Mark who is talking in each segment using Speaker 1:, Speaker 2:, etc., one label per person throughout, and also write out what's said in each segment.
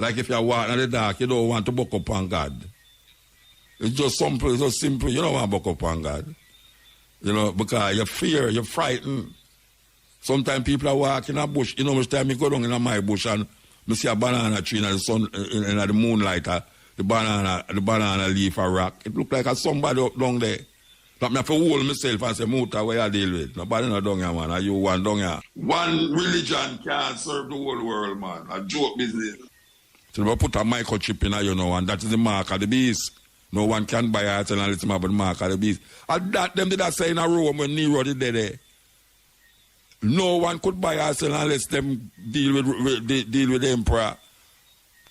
Speaker 1: Like if you're walking in the dark, you don't want to buck up on God. It's just simple, it's just simple. You don't want to buck up on God. You know, because you fear, you're frightened. Sometimes people are walking in a bush. You know, most time you go down in my bush and I see a banana tree in the sun, in the moonlight, the banana leaf or rock. It look like a somebody up down there. But I have to hold myself and say, Muta, what you deal with? Nobody not down here, man. Are you one down here? One religion can't serve the whole world, man. A joke business. So they put a microchip in you know, and that is the mark of the beast. No one can buy it and listen about the mark of the beast. And that them did that say in a Rome when Nero did there. No one could buy us unless them deal with the emperor.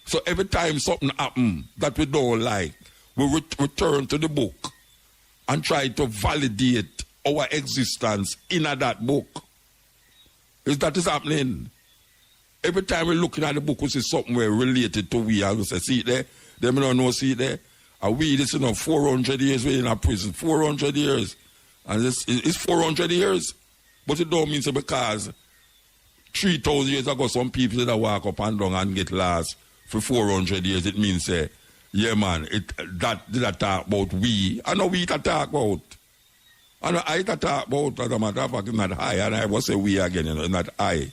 Speaker 1: So every time something happens that we don't like, we return to the book and try to validate our existence in that book. Is that is happening? Every time we're looking at the book, we see something related to we, and we say, see it there? Them don't know, see it there? And we, this is 400 years we're in a prison. 400 years. And it's 400 years. But it don't mean so because 3,000 years ago, some people that walk up and down and get lost for 400 years, it means, yeah, man, that did not talk about we. I know we that talk about. I know I that talk about, as a matter of fact, it's not I. And I will say we again, you know, it's not I.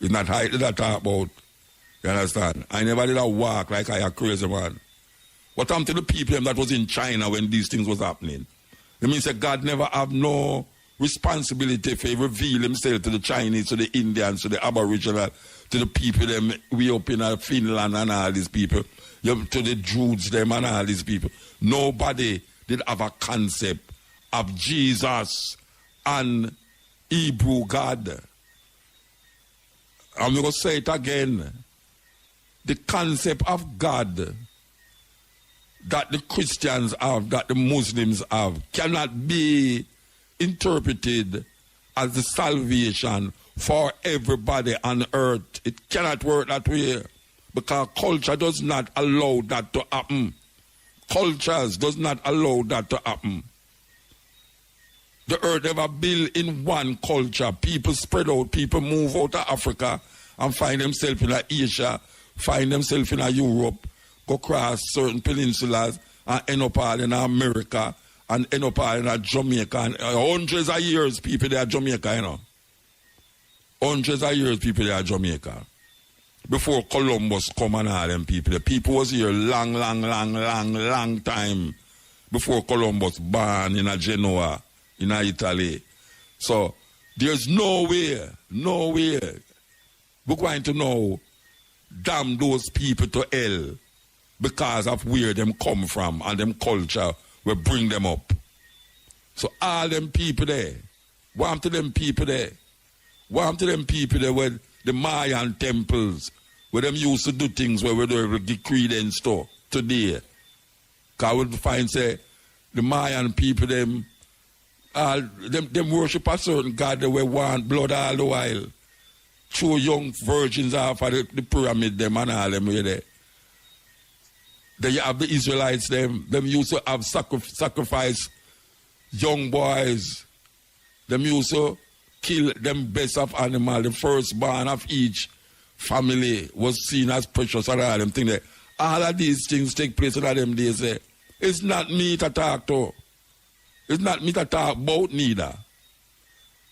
Speaker 1: It's not I that talk about. You understand? I never did a walk like I a crazy man. What happened to the people that was in China when these things was happening? It means that God never have no responsibility for reveal himself to the Chinese, to the Indians, to the Aboriginal, to the people them we up in Finland and all these people, to the Druids them and all these people. Nobody did have a concept of Jesus and Hebrew God. I'm going to say it again. The concept of God that the Christians have, that the Muslims have, cannot be interpreted as the salvation for everybody on earth. It cannot work that way because culture does not allow that to happen. Cultures does not allow that to happen. The earth never built in one culture. People spread out, people move out of Africa and find themselves in Asia, find themselves in Europe, go across certain peninsulas and end up all in America and end up all in Jamaica. And hundreds of years people there at Jamaica, you know. Hundreds of years people there at Jamaica. Before Columbus come and all them people. The people was here long time before Columbus born in Genoa, in Italy. So there's nowhere we're going to know damn those people to hell because of where them come from and them culture will bring them up. So all them people there, warm to them people there where the Mayan temples, where them used to do things where they give credence to today. Because we find say the Mayan people them worship a certain God that we want blood all the while. Throw young virgins off of the pyramid them and all them way there. Then you have the Israelites them used to have sacrifice young boys. Them used to kill them best of animal. The firstborn of each family was seen as precious and all them things there. All of these things take place in them days. It's not me to talk to. It's not me to talk about neither.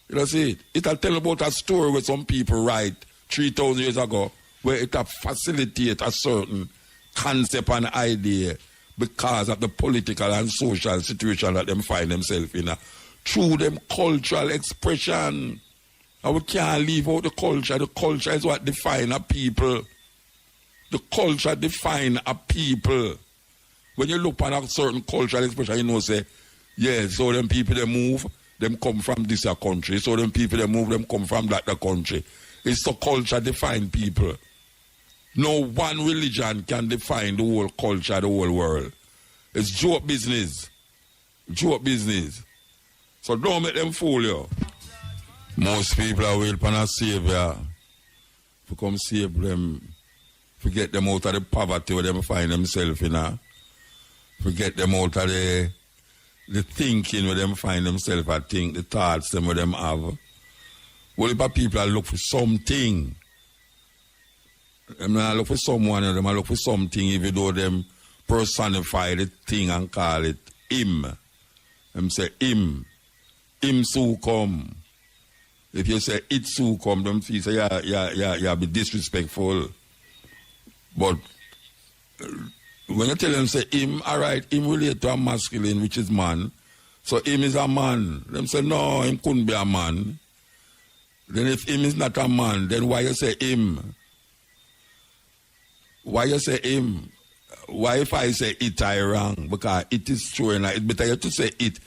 Speaker 1: You know, see it? It'll tell about a story where some people write 3,000 years ago where it'll facilitate a certain concept and idea because of the political and social situation that them find themselves in. Through them cultural expression. And we can't leave out the culture. The culture is what defines a people. The culture defines a people. When you look at a certain cultural expression, you know, say, yeah, so them people, they move, them come from this country. So them people, they move, them come from that country. It's the culture define people. No one religion can define the whole culture, the whole world. It's joke business. Joke business. So don't make them fool you. Most people are waiting for a savior to come save them, to get them out of the poverty where they find themselves in. To get them out of the thinking where they find themselves, I think, the thoughts them where them have. Well, if people are looking for something Them not look for someone, them look for something, even though them personify the thing and call it him. Them say him. Him so come. If you say it so come, them feel say yeah, be disrespectful. But when you tell them say him, all right, him relate to a masculine, which is man. So him is a man. Them say no, him couldn't be a man. Then if him is not a man, then why you say him? Why you say him? Why if I say it, I wrong? Because it is true, and it's better you to say it.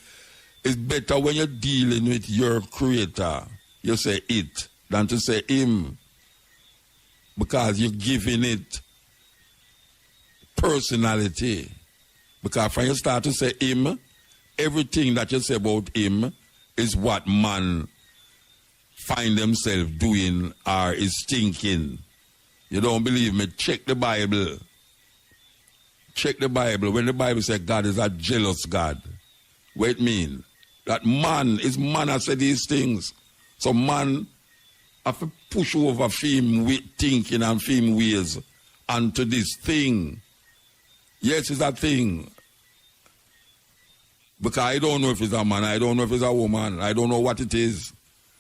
Speaker 1: It's better when you're dealing with your creator, you say it, than to say him. Because you're giving it personality. Because when you start to say him, everything that you say about him is what man find themselves doing or is thinking. You don't believe me? Check the Bible. Check the Bible. When the Bible says God is a jealous God, what it mean? That man has said these things. So man have to push over film thinking and film ways onto this thing. Yes, it's a thing. Because I don't know if it's a man, I don't know if it's a woman, I don't know what it is.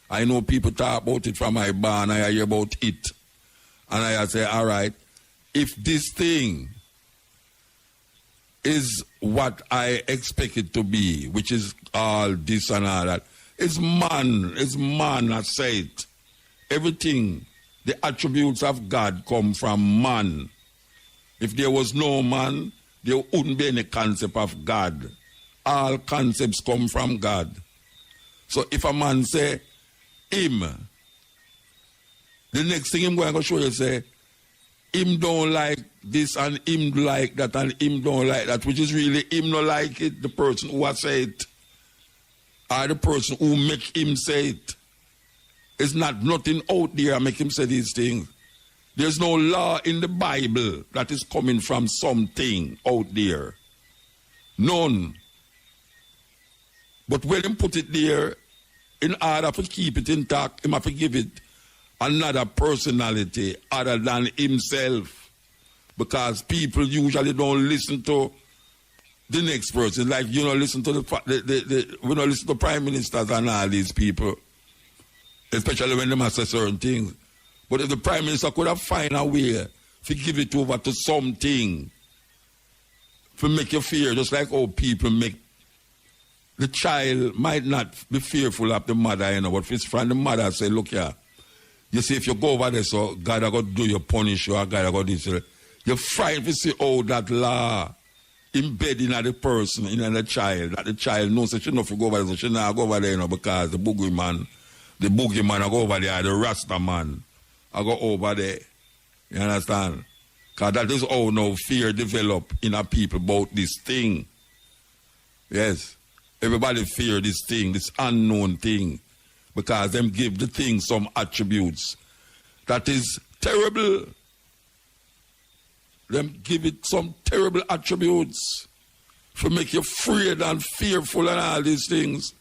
Speaker 1: I know people talk about it from my barn, I hear about it. And I say, all right, if this thing is what I expect it to be, which is all this and all that, it's man that say it. Everything, the attributes of God come from man. If there was no man, there wouldn't be any concept of God. All concepts come from God. So if a man say, him, the next thing I'm going to show you say, him don't like this and him like that and him don't like that, which is really him not like it, the person who has said it, or the person who make him say it. It's not nothing out there make him say these things. There's no law in the Bible that is coming from something out there. None. But when him put it there, in order to keep it intact, him have to give it another personality other than himself. Because people usually don't listen to the next person. Like, you know, listen to we don't listen to prime ministers and all these people. Especially when they say certain things. But if the prime minister could have found a way to give it over to something, to make you fear, just like how people make the child might not be fearful of the mother, you know, but if it's from the mother, say, look here, you see, if you go over there, so God are going to do you, punish you, or God are going to do this. You're frightened to see all that law embedded in the person, in the child, that the child knows that she not to go over there, so she not go over there, you know, because the boogie man I go over there, the Rasta man, I go over there. You understand? Because that is how now fear develop in our people about this thing. Yes. Everybody fear this thing, this unknown thing, because them give the thing some attributes that is terrible. Them give it some terrible attributes to make you afraid and fearful and all these things.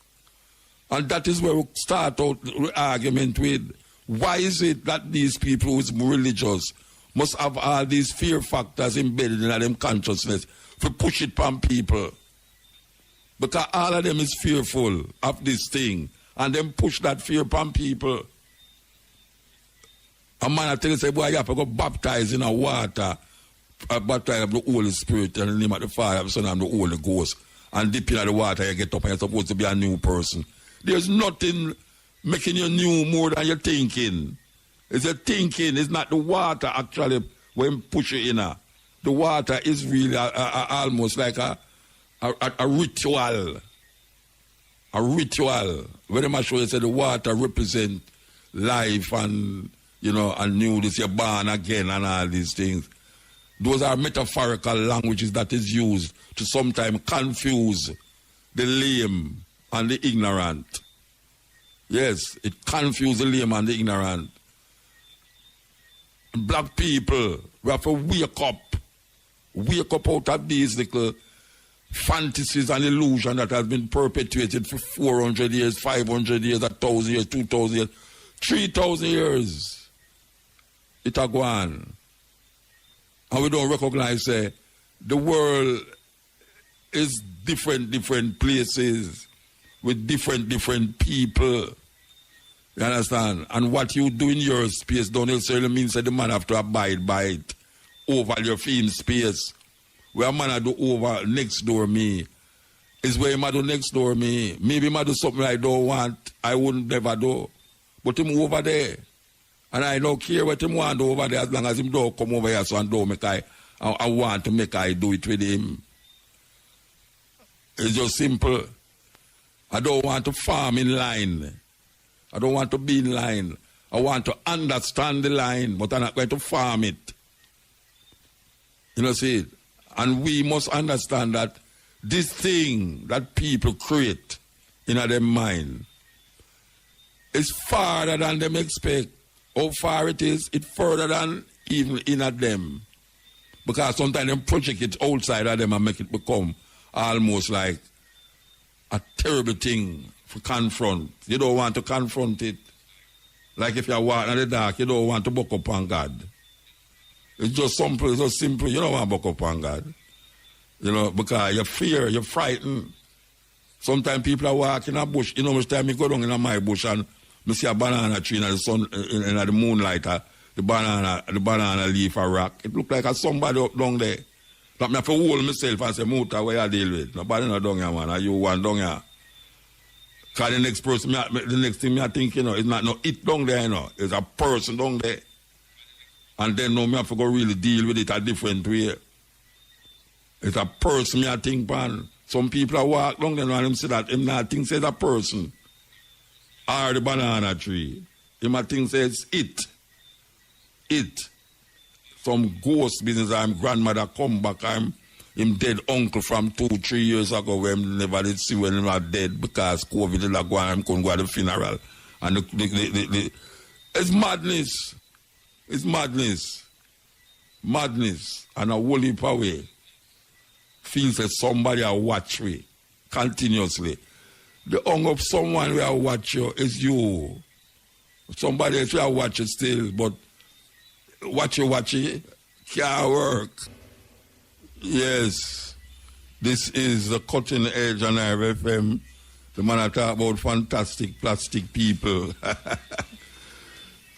Speaker 1: And that is where we start out the argument with, why is it that these people who is religious must have all these fear factors embedded in them consciousness to push it upon people? Because all of them is fearful of this thing. And them push that fear upon people. A man I tell you, say, boy, you have to go baptize in a water. Baptize of the Holy Spirit and the name of the Father, the Son, and the Holy Ghost. And dip in the water, you get up and you're supposed to be a new person. There's nothing making you new more than you're thinking. It's a thinking. It's not the water actually when push you in. The water is really almost like a ritual. A ritual. When I'm sure you say the water represent life and, you know, and newness, you're born again and all these things. Those are metaphorical languages that is used to sometimes confuse the lame and the ignorant. Yes, it confuses the lame and the ignorant. Black people, we have to wake up out of these little fantasies and illusion that has been perpetuated for 400 years, 500 years, 1,000 years, 2,000 years, 3,000 years. It a go on. And we don't recognize the world is different places with different people. You understand? And what you do in your space don't necessarily mean that the man have to abide by it over your film space. Where a man do over next door me is where him do next door me. Maybe him do something I don't want, I wouldn't never do. But him over there. And I don't care what him want over there as long as him don't come over here so and don't make I want to make I do it with him. It's just simple. I don't want to farm in line. I don't want to be in line. I want to understand the line, but I'm not going to farm it. You know, see it? And we must understand that this thing that people create in their mind is farther than them expect. How far it is, it's further than even in them. Because sometimes they project it outside of them and make it become almost like a terrible thing to confront. You don't want to confront it. Like if you're walking in the dark, you don't want to buck up on God. It's just simple, it's just simple. You don't want to buck up on God. You know, because you fear, you're frightened. Sometimes people are walking in a bush. You know, most time you go down in my bush and I see a banana tree in the sun, in the moonlight, the banana leaf a rock. It look like a somebody up down there. Like me have to hold myself and say, Muta, where you deal with? Nobody not down here, man. Are you one down here? Because the next person, the next thing I think, you know, it's not no it down there, you know. It's a person down there. And then now me have to go really deal with it a different way. It's a person, me I think, man. Some people are walk down there and them say that him not think it's a person. Or the banana tree. Him I think says it. It. Some ghost business. I'm grandmother come back. I'm him dead uncle from 2-3 years ago when never did see when him are dead because COVID did not go and couldn't go to the funeral. And it's madness. It's madness. Madness. And a whole heap away. Feels that somebody will watch me continuously. The hung of someone will watch you is you. Somebody else will watch you still, but watch it can't work. Yes. This is the cutting edge on RFM. The man I talk about fantastic plastic people.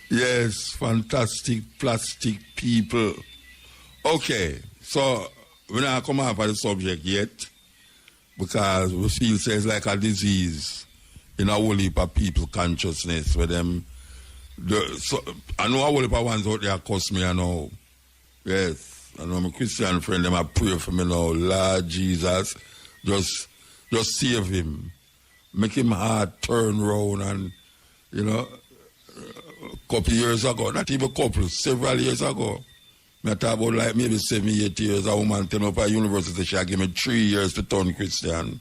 Speaker 1: Yes, fantastic plastic people. Okay, so we're not come up with the subject yet because we feel it's like a disease in a whole heap of people consciousness where them. I know a whole heap of ones out there cuss me, I know. Yes, I know my Christian friend, them I pray for me now. Lord Jesus, just save him. Make him heart turn round and, you know, a couple years ago, not even a couple, several years ago, I talk about like maybe 7-8 years, a woman turned up at university, she gave me 3 years to turn Christian.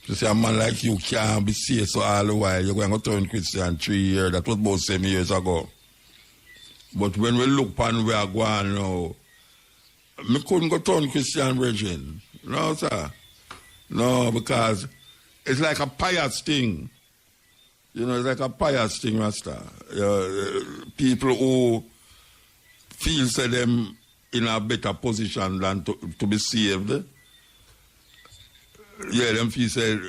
Speaker 1: She said, a man like you can't be saved so all the while, you're going to turn Christian 3 years. That was about 7 years ago. But when we look upon where we're going now, I couldn't go turn Christian, brethren. No, sir. No, because it's like a pious thing. You know, it's like a pious thing, Rasta. People who feel say them in a better position than to be saved. Yeah, them feel say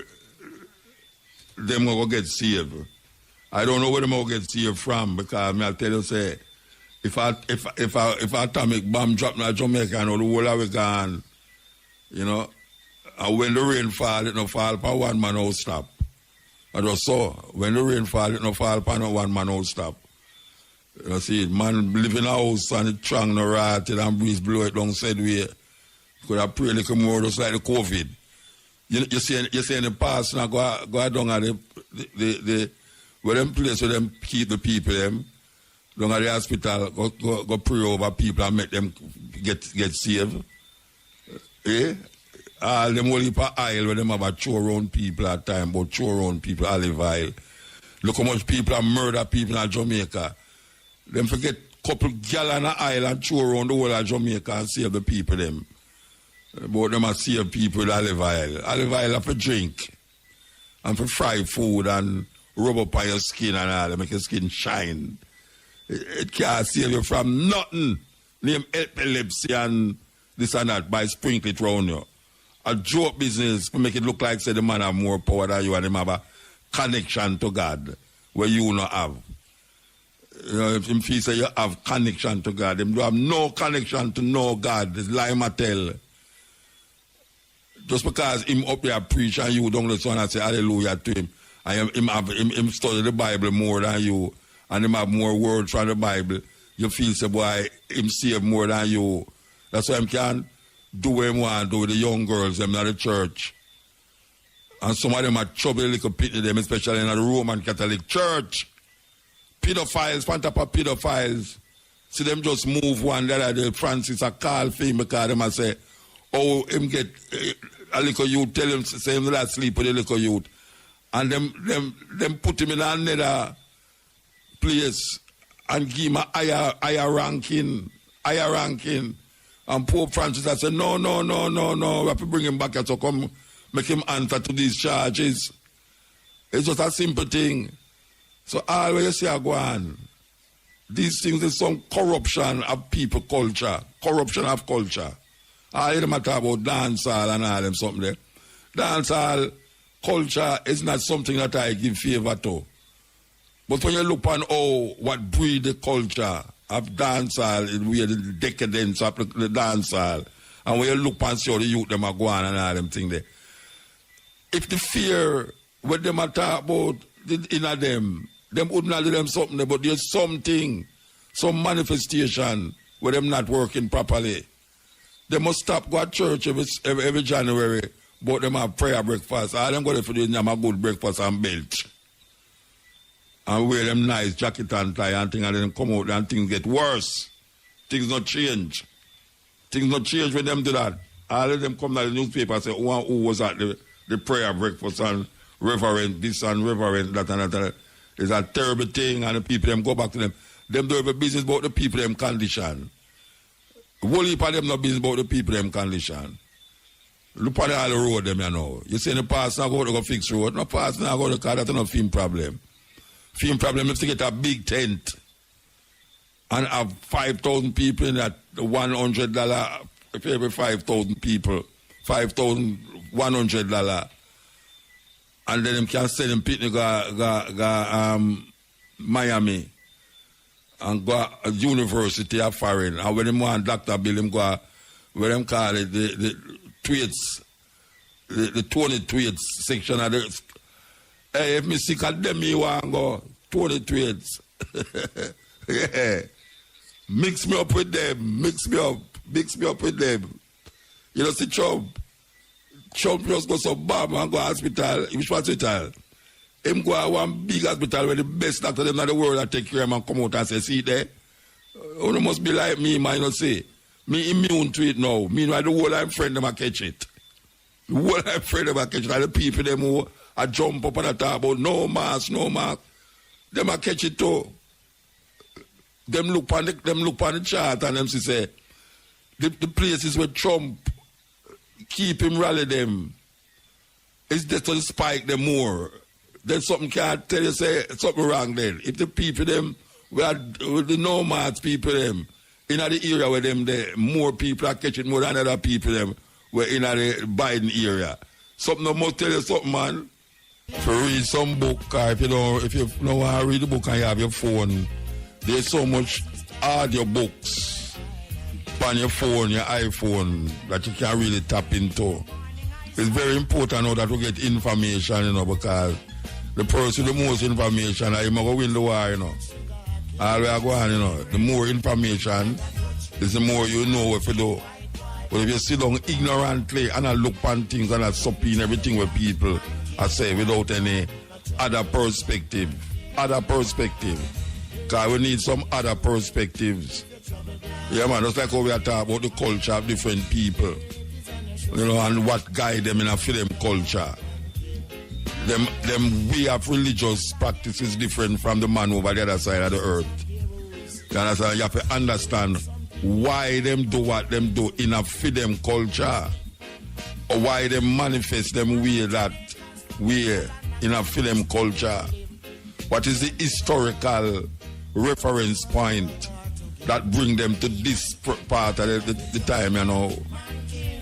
Speaker 1: them will get saved. I don't know where them will get saved from because I'll tell you, say, if atomic bomb drop in Jamaica and all the whole of it gone, you know, and when the rain fall, it no fall upon one man who stop. I just saw, when the rain fall, it no fall upon one man who stop. You see, man live in a house and it strong no rotted and breeze blow it down said way. Could have prayed a little more just like the COVID. You see in the past now go down at the where them place where them keep the people them down at the hospital go pray over people and make them get saved. Eh? All them whole heap of oil where them have a throw around people at time, but throw around people olive oil. Look how much people have murdered people in Jamaica. Them forget couple gallon of oil and throw around the whole of Jamaica and save the people them. But them are save people with olive oil. Olive oil are for drink and for fry food and rub up on your skin and all, make your skin shine. It can't save you from nothing. name epilepsy and this and that by sprinkle it round you. A joke business to make it look like say the man have more power than you and him have a connection to God where you not have. You know, if him feel say you have connection to God, him do have no connection to no God. It's lie ma tell. Just because him up there preach and you don't listen and say hallelujah to him, and him study the Bible more than you, and him have more words from the Bible, you feel say boy him save more than you. That's why him can do what him want to do with the young girls them in the church. And some of them are trouble little pity them, especially in the Roman Catholic Church. Pedophiles, pantapa pedophiles. See them just move one day. Francis a call for him because them a say, oh, him get a little youth, tell him, say him that sleep with a little youth. And them put him in another place and give him a higher ranking. And Pope Francis I said, no, we have to bring him back here to come make him answer to these charges. It's just a simple thing. So all what you see are going, these things is some corruption of people culture. Corruption of culture. All you matter about dancehall and all them something there. Dancehall culture is not something that I give favor to. But when you look on what breed the culture of dancehall, where the decadence of the dancehall, and when you look and see how the youth them are going and all them things there. If the fear what them are talk about in them wouldn't do them something there, but there's something, some manifestation where them not working properly. They must stop go to church every January, but them have prayer breakfast. All them go for do them a good breakfast and belt. And wear them nice jacket and tie and thing, and then come out and things get worse. Things not change. Things not change when them do that. All of them come to the newspaper and say, who was at the prayer breakfast and reverend this and reverend that and that. It's a terrible thing, and the people them go back to them. Them do have a business about the people them condition. Whole heap of them no business about the people them condition. Look at all the road them you know. You say the pastor now go fix road. No pastor now go to car, that's no film problem. Film problem is to get a big tent and have 5,000 people in that $100 for every 5,000 people, $5,100. And then them can send them people go Miami and go a university of foreign. And when them want Dr. Bill, them go where them call it the tweets, the 20 tweets section of the. Hey, if me sick of them, me want go 20 tweets. Yeah. Mix me up with them. Mix me up with them. You know, see Trump just go so bad and go hospital. Which hospital? Him go to one big hospital where the best doctor them in the world that take care of him and come out and say, see there, you must be like me, man, you know, say, me immune to it now. Meanwhile, the whole I'm friend them a catch it. The whole I'm friend them a catch it. And the people them who a jump up and talk about no mask. Them a catch it too. Them look on the chart and them say the places where Trump keep him rally them is just to spike them more. Then something can't tell you say something wrong then. If the people them with the nomads people them in the area where them there more people are catching more than other people them were in the Biden area. Something must tell you something, man. If you read some book, or if you don't want to read the book and you have your phone, there's so much audio books on your phone, your iPhone, that you can really tap into. It's very important now that we get information, you know, because the person with the most information, I'm going to win the war, you know. All we are going, you know, the more information is the more you know what to do. But if you sit down ignorantly and I look on things and I sup in everything with people, I say without any other perspective. Because we need some other perspectives. Yeah, man, just like how we are talking about the culture of different people. You know, and what guide them in a film culture. Them way of religious practice is different from the man over the other side of the earth. You understand? You have to understand why them do what them do in a film culture. Or why they manifest them way in a film culture. What is the historical reference point? that bring them to this part of the time, you know.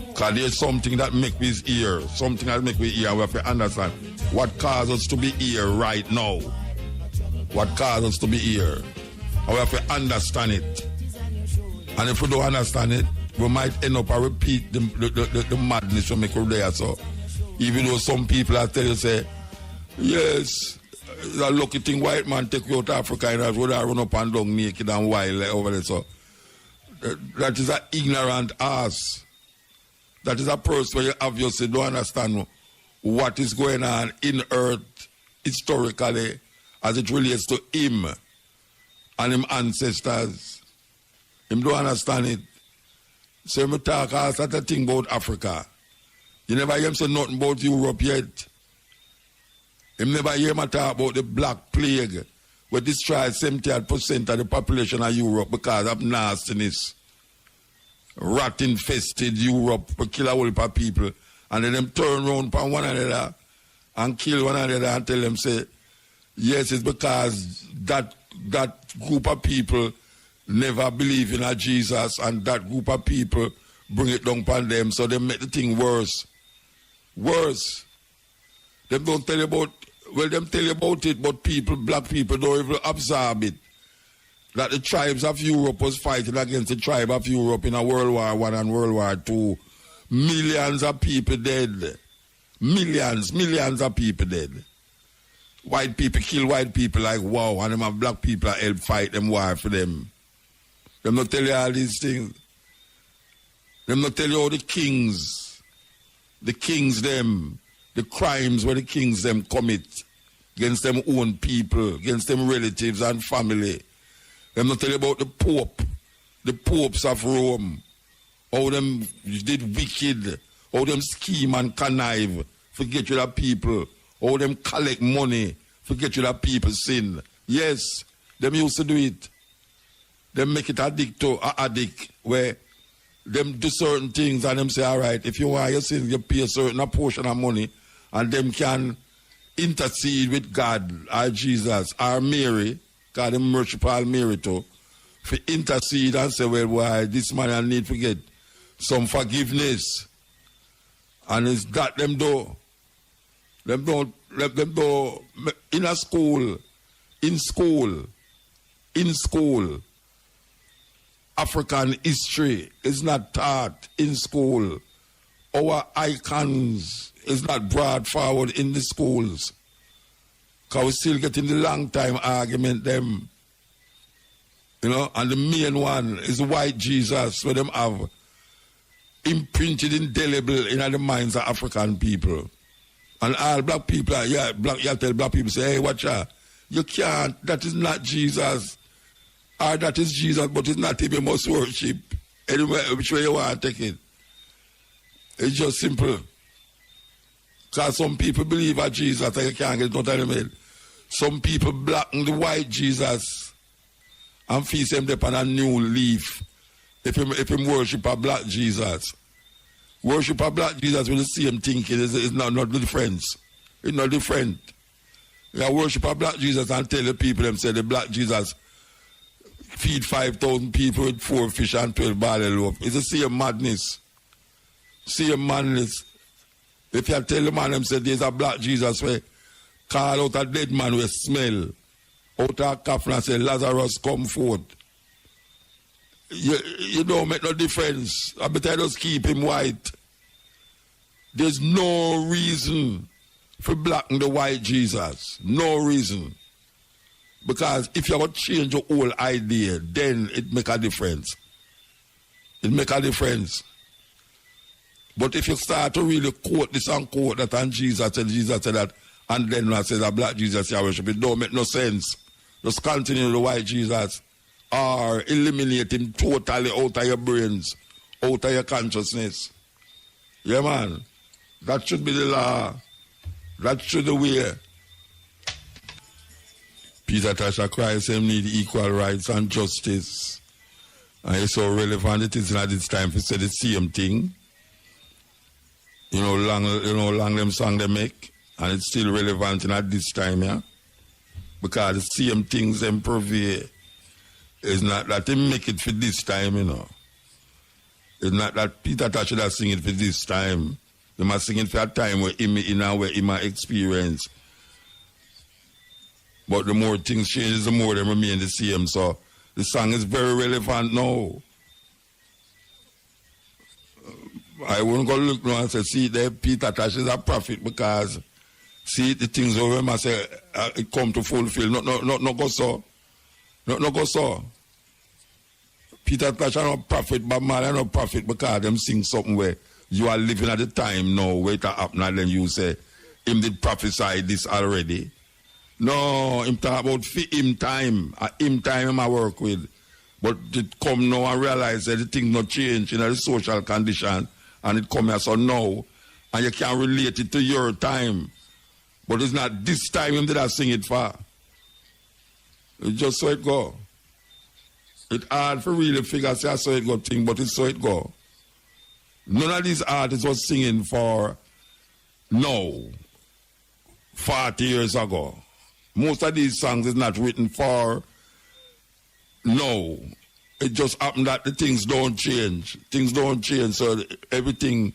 Speaker 1: Because there's something that make us here, something that make we here. We have to understand what causes us to be here right now. What causes us to be here. And we have to understand it. And if we don't understand it, we might end up and repeat the madness we make there. So, even though some people are tell you, say, yes, a lucky thing white man take you out of Africa and would run up and down naked and wild over there. So, that is an ignorant ass. That is a person where you obviously don't understand what is going on in earth historically as it relates to him and his ancestors. Him don't understand it. So him talk all sort of thing about Africa. You never hear him say nothing about Europe yet. Him never hear him talk about the Black Plague, which destroyed 70% of the population of Europe because of nastiness. Rat-infested Europe, we kill a whole heap of people, and then them turn around upon one another and kill one another and tell them, say, yes, it's because that group of people never believe in a Jesus, and that group of people bring it down upon them, so they make the thing worse. Worse. Them don't tell you about, well, them tell you about it, but people, black people, don't even absorb it. That the tribes of Europe was fighting against the tribe of Europe in a World War I and World War II. Millions of people dead. Millions of people dead. White people kill white people like wow, and them have black people help fight them war for them. Them not tell you all these things. Them not tell you all the kings them, the crimes where the kings them commit against them own people, against them relatives and family. Them not tell you about the popes of Rome, how them did wicked, how them scheme and connive, forget you that people, how them collect money, forget you that people sin. Yes, them used to do it. Them make it addict where them do certain things and them say, all right, if you want your sin, you pay a certain portion of money and them can intercede with God or Jesus or Mary, God them merciful Mary too, for intercede and say, well, why this man I need to get some forgiveness. And it's that them do. Them don't in a school, in school, African history is not taught in school. Our icons is not brought forward in the schools. Because we still getting the long time argument them. You know, and the main one is white Jesus, where them have imprinted indelible in the minds of African people. And all black people, you tell black people, say, hey, watch out. You can't, that is not Jesus. Or that is Jesus, but it's not him you must worship. Anyway, which way you want to take it. It's just simple. Because some people believe at Jesus and you can't get no time. Some people blacken the white Jesus and feast him upon a new leaf. If him worship a black Jesus. Worship a black Jesus with the same thinking. It's not different. It's not different. You worship a black Jesus and tell the people them say the black Jesus feed 5,000 people with 4 fish and 12 barley loaf. It's the same madness. Same madness. If you tell the man them say there's a black Jesus where call out a dead man with smell, out a coffin and say Lazarus come forth. You don't make no difference. I better just keep him white. There's no reason for blacking the white Jesus. No reason. Because if you have to change your whole idea, then it make a difference. It make a difference. But if you start to really quote this and quote that and Jesus said that, and then I say that black Jesus you worship, it don't make no sense. Just continue the white Jesus or eliminate him totally out of your brains, out of your consciousness. Yeah, man. That should be the law. That should be the way. Peter Tasha Christ need equal rights and justice. And it's so relevant it is at this time to say the same thing. You know, long them song they make, and it's still relevant at this time, yeah. Because the same things them prevail. It's not that he make it for this time, you know. It's not that Peter Tosh should have sing it for this time. They must sing it for a time where him in and where him experience. But the more things change, the more they remain the same. So the song is very relevant now. I wouldn't go look now and say, see, there Peter Tosh is a prophet because see the things over him, I say it come to fulfill. No go so. No go so. Peter Tosh is not prophet, but man, not prophet because them sing something where you are living at the time now, where it happen, and then you say, him did prophesy this already. No, him talk about him time. Him time him I work with. But it come now and realize that the thing not change in the social condition, and it come here so now, and you can relate it to your time. But it's not this time him did I sing it for. It's just so it go. It's hard for really figure say so it go thing, but it's so it go. None of these artists was singing for now, 40 years ago. Most of these songs is not written for now. It just happened that the things don't change. Things don't change, so everything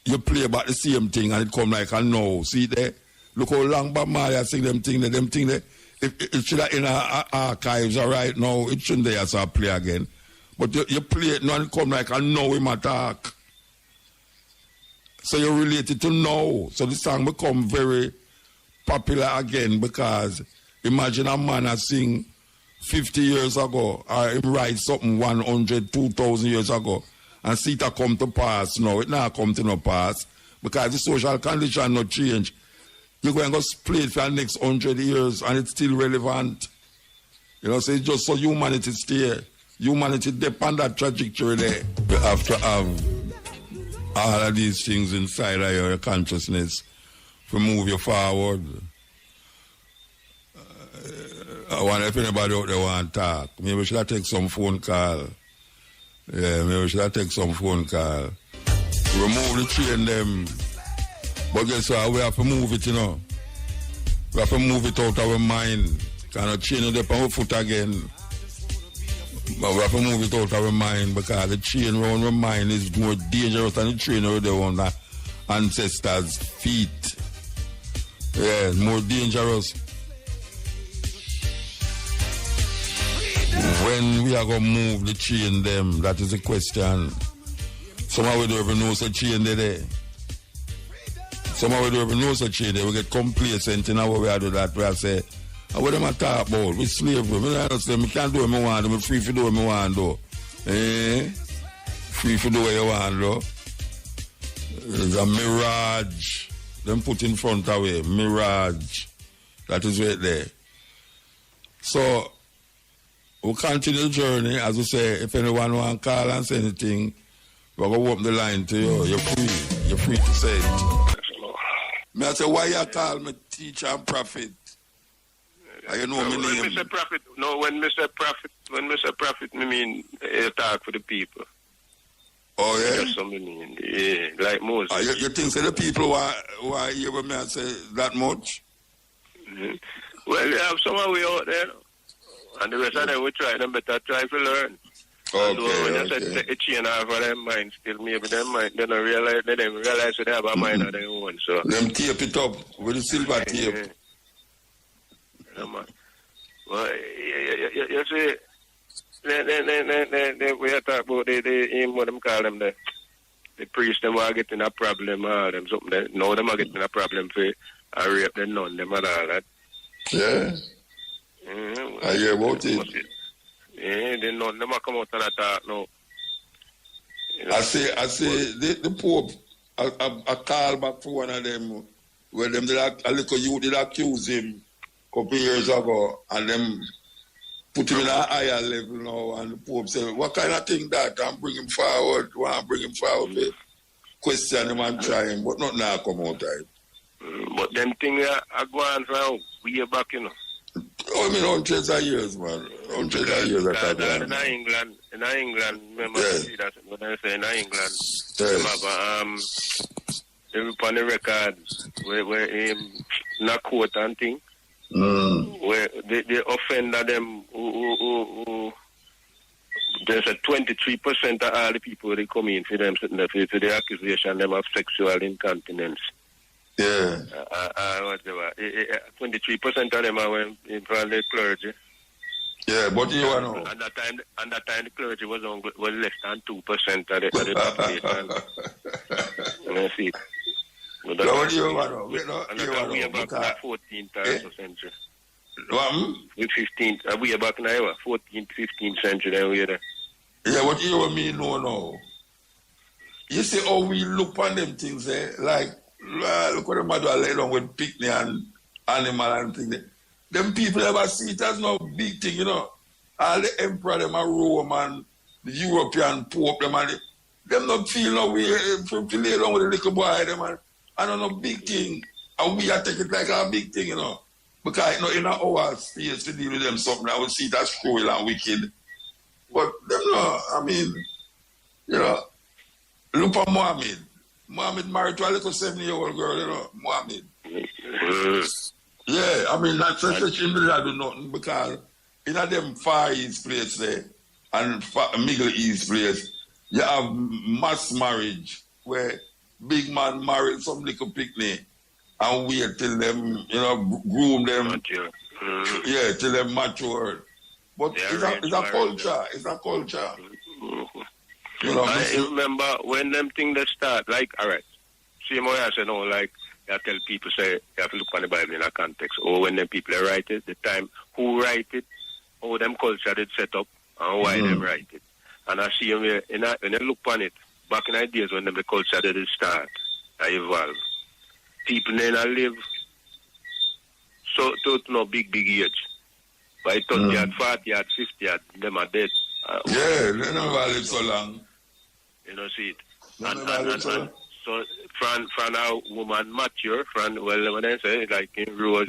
Speaker 1: you play about the same thing and it come like a now. See there? Look how long Bob Marley sing them thing there. If it should have in our archives right now, it shouldn't there so I play again. But you play it now and it come like a now him attack. So you relate it to now. So the song become very popular again because imagine a man that sing 50 years ago or him write something 100, 2,000 years ago and see it come to pass now. It not come to no pass because the social condition not change. You're going to play it for the next 100 years and it's still relevant. You know, so it's just so humanity stay. Humanity depend on that trajectory there. You have to have all of these things inside of your consciousness to move you forward. I wonder if anybody out there want to talk. Maybe we should have take some phone call. Yeah, maybe we should have take some phone call. Remove the chain them. But guess what? We have to move it, you know. We have to move it out of our mind. Cannot change it up on our foot again. But we have to move it out of our mind because the chain around our mind is more dangerous than the chain around the ancestors' feet. Yeah, more dangerous. When we are going to move the chain them, that is the question. Somehow we don't even know the chain there. Somehow we don't even know the chain there. We get complacent in how we are do that. We are say, what am I talking about? We slavery. We can't do what I want. I'm free to do what I want to do. Free to do what you want to do. It's a mirage. Them put in front of it. Mirage. That is right there. So, we'll continue the journey. As we say, if anyone want to call and say anything, we're going to open the line to you. You're free. You're free to say it. May I say, why you call me teacher and prophet? You know my name.
Speaker 2: Mr. Prophet, no, when Mr. Prophet, I mean, you talk for the people.
Speaker 1: Oh, yeah?
Speaker 2: That's what I mean. Yeah, like Moses.
Speaker 1: You think so the people who are here with me and say that much?
Speaker 2: Mm-hmm. Well, you have some way out there. And the rest of them will try, them better try to learn.
Speaker 1: Okay,
Speaker 2: when you said take the chain off of their mind, still maybe their mind, they don't realize, they don't realize that they have a mind of their own. So.
Speaker 1: Them tape it up with the silver tape.
Speaker 2: Yeah, man. Well, you see, we are talking about what them call them, the priests, them are getting a problem, them something, now them are getting a problem for rape the nun, them and all that.
Speaker 1: Yeah.
Speaker 2: Mm-hmm.
Speaker 1: I hear about it.
Speaker 2: Yeah, they know them come out and attack now. You know?
Speaker 1: I say the Pope I call back for one of them where them did a little youth did accuse him a couple years ago and them put him in a higher level now and the Pope said, what kind of thing that and bring him forward, want to bring him forward, question him and try him, but not now come out of it.
Speaker 2: But them things are going from way back, you know.
Speaker 1: I mean, hundreds of years, man. Hundreds of years that I've done.
Speaker 2: In England, remember see that when I say in England, they have on the record where not quote and thing. Where the offender them who there's a 23% of all the people they come in for them for the accusation them of sexual incontinence.
Speaker 1: Yeah.
Speaker 2: Whatever. 23% of them are in front of the clergy.
Speaker 1: Yeah, but you know.
Speaker 2: And that time the clergy was less than 2% of the population. You see. But that we back in the 14th century. With 15th, we back now, 14th, 15th century. Then we there.
Speaker 1: Yeah, what you and me know now. You see how we look on them things, like, look what the mother lay down with picnic and animal and things. Them people never see it as no big thing, you know. All the emperor, them are Rome and the European Pope, them not feel no way to lay down with the little boy, them and don't know big thing. And we are take it like a big thing, you know. Because, you know, in our space to deal with them something, I would see it as cruel and wicked. But them no, I mean, you know, look at Mohammed. Mohammed married to a little 7-year-old girl, you know, Mohammed. Yeah, I mean, that's such a million do nothing because in them Far East place there and Middle East place, you have mass marriage where big man married some little picnic and wait till them, you know, groom them. Yeah, till them mature. But it's a culture. It's a culture. You know,
Speaker 2: I remember when them things that start, like, all right, see what I said, no, like, I tell people, say, you have to look on the Bible in a context. Or when them people write it, the time, who write it, how them culture did set up, and why them write it. And I see them here, when I look on it, back in the days when the culture did start, I evolve. People then live so to no big age. By 30 at 40 at 50 at them are dead.
Speaker 1: Yeah, they never live so long.
Speaker 2: You know, see it. And so from a woman mature, well, when I say like in rules,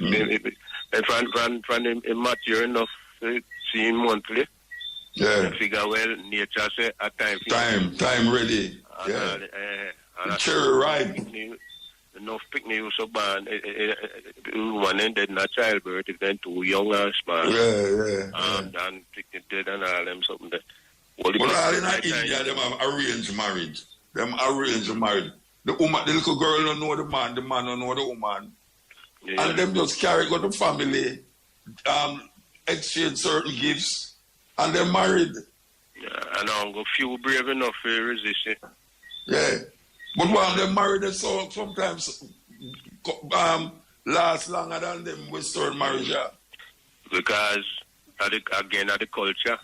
Speaker 2: from immature enough to see him monthly.
Speaker 1: Yeah.
Speaker 2: Figure well, nature say a time.
Speaker 1: Time ready. Yeah. Cherry ripe.
Speaker 2: Enough picnic so bad. Woman ended in a childbirth, if then too young and small.
Speaker 1: Yeah.
Speaker 2: And picnic dead and all them something there.
Speaker 1: Well, all in India, them have arranged marriage. The little girl don't know the man don't know the woman. Yeah. And them just go to family, exchange certain gifts, and they're married.
Speaker 2: Yeah, and I'm a few brave enough to resist it.
Speaker 1: Yeah. But when they're married, they sometimes last longer than them Western marriage. Yeah.
Speaker 2: Because, again, of the culture.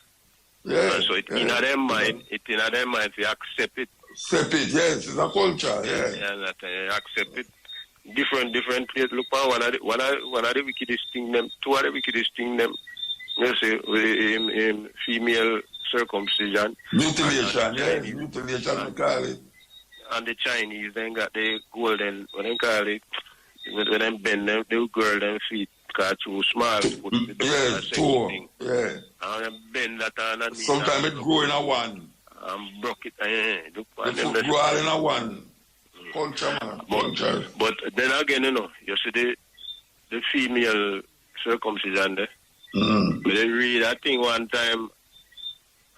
Speaker 1: Yeah.
Speaker 2: So it's in their mind, to accept it.
Speaker 1: Accept it, yes, it's a culture, yeah.
Speaker 2: Yeah, accept it. Different places. Look, one of the wickedest thing them, two of the wickedest thing them, you see, in female circumcision.
Speaker 1: Mutilation, yes, mutilation, we call it.
Speaker 2: And the Chinese then got the golden, what they call it, when they bend them, the girl them feet got too small.
Speaker 1: Yeah, too, yeah.
Speaker 2: And bend that and
Speaker 1: sometimes it grow in a one.
Speaker 2: Broke it.
Speaker 1: The foot grow all in a one. Culture, man. Culture.
Speaker 2: But then again, you know, you see the female circumcision there. But they read that thing one time,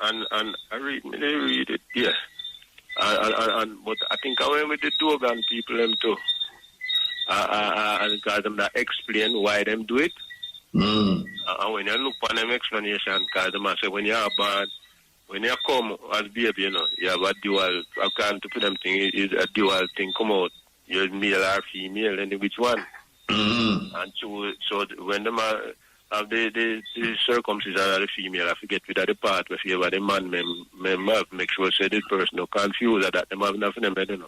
Speaker 2: and I read it, yeah. But I think I went with the Dogon people them too. And because them that explain why them do it. And when you look on them explanation, because them say when you are born, when you come as baby, you know, you have a dual, according to them thing, is a dual thing come out. You're male or female, and which one? And so when them have the circumcision of the female, I forget with the part where you have the man, make sure say this person no confused that them have nothing them, you know.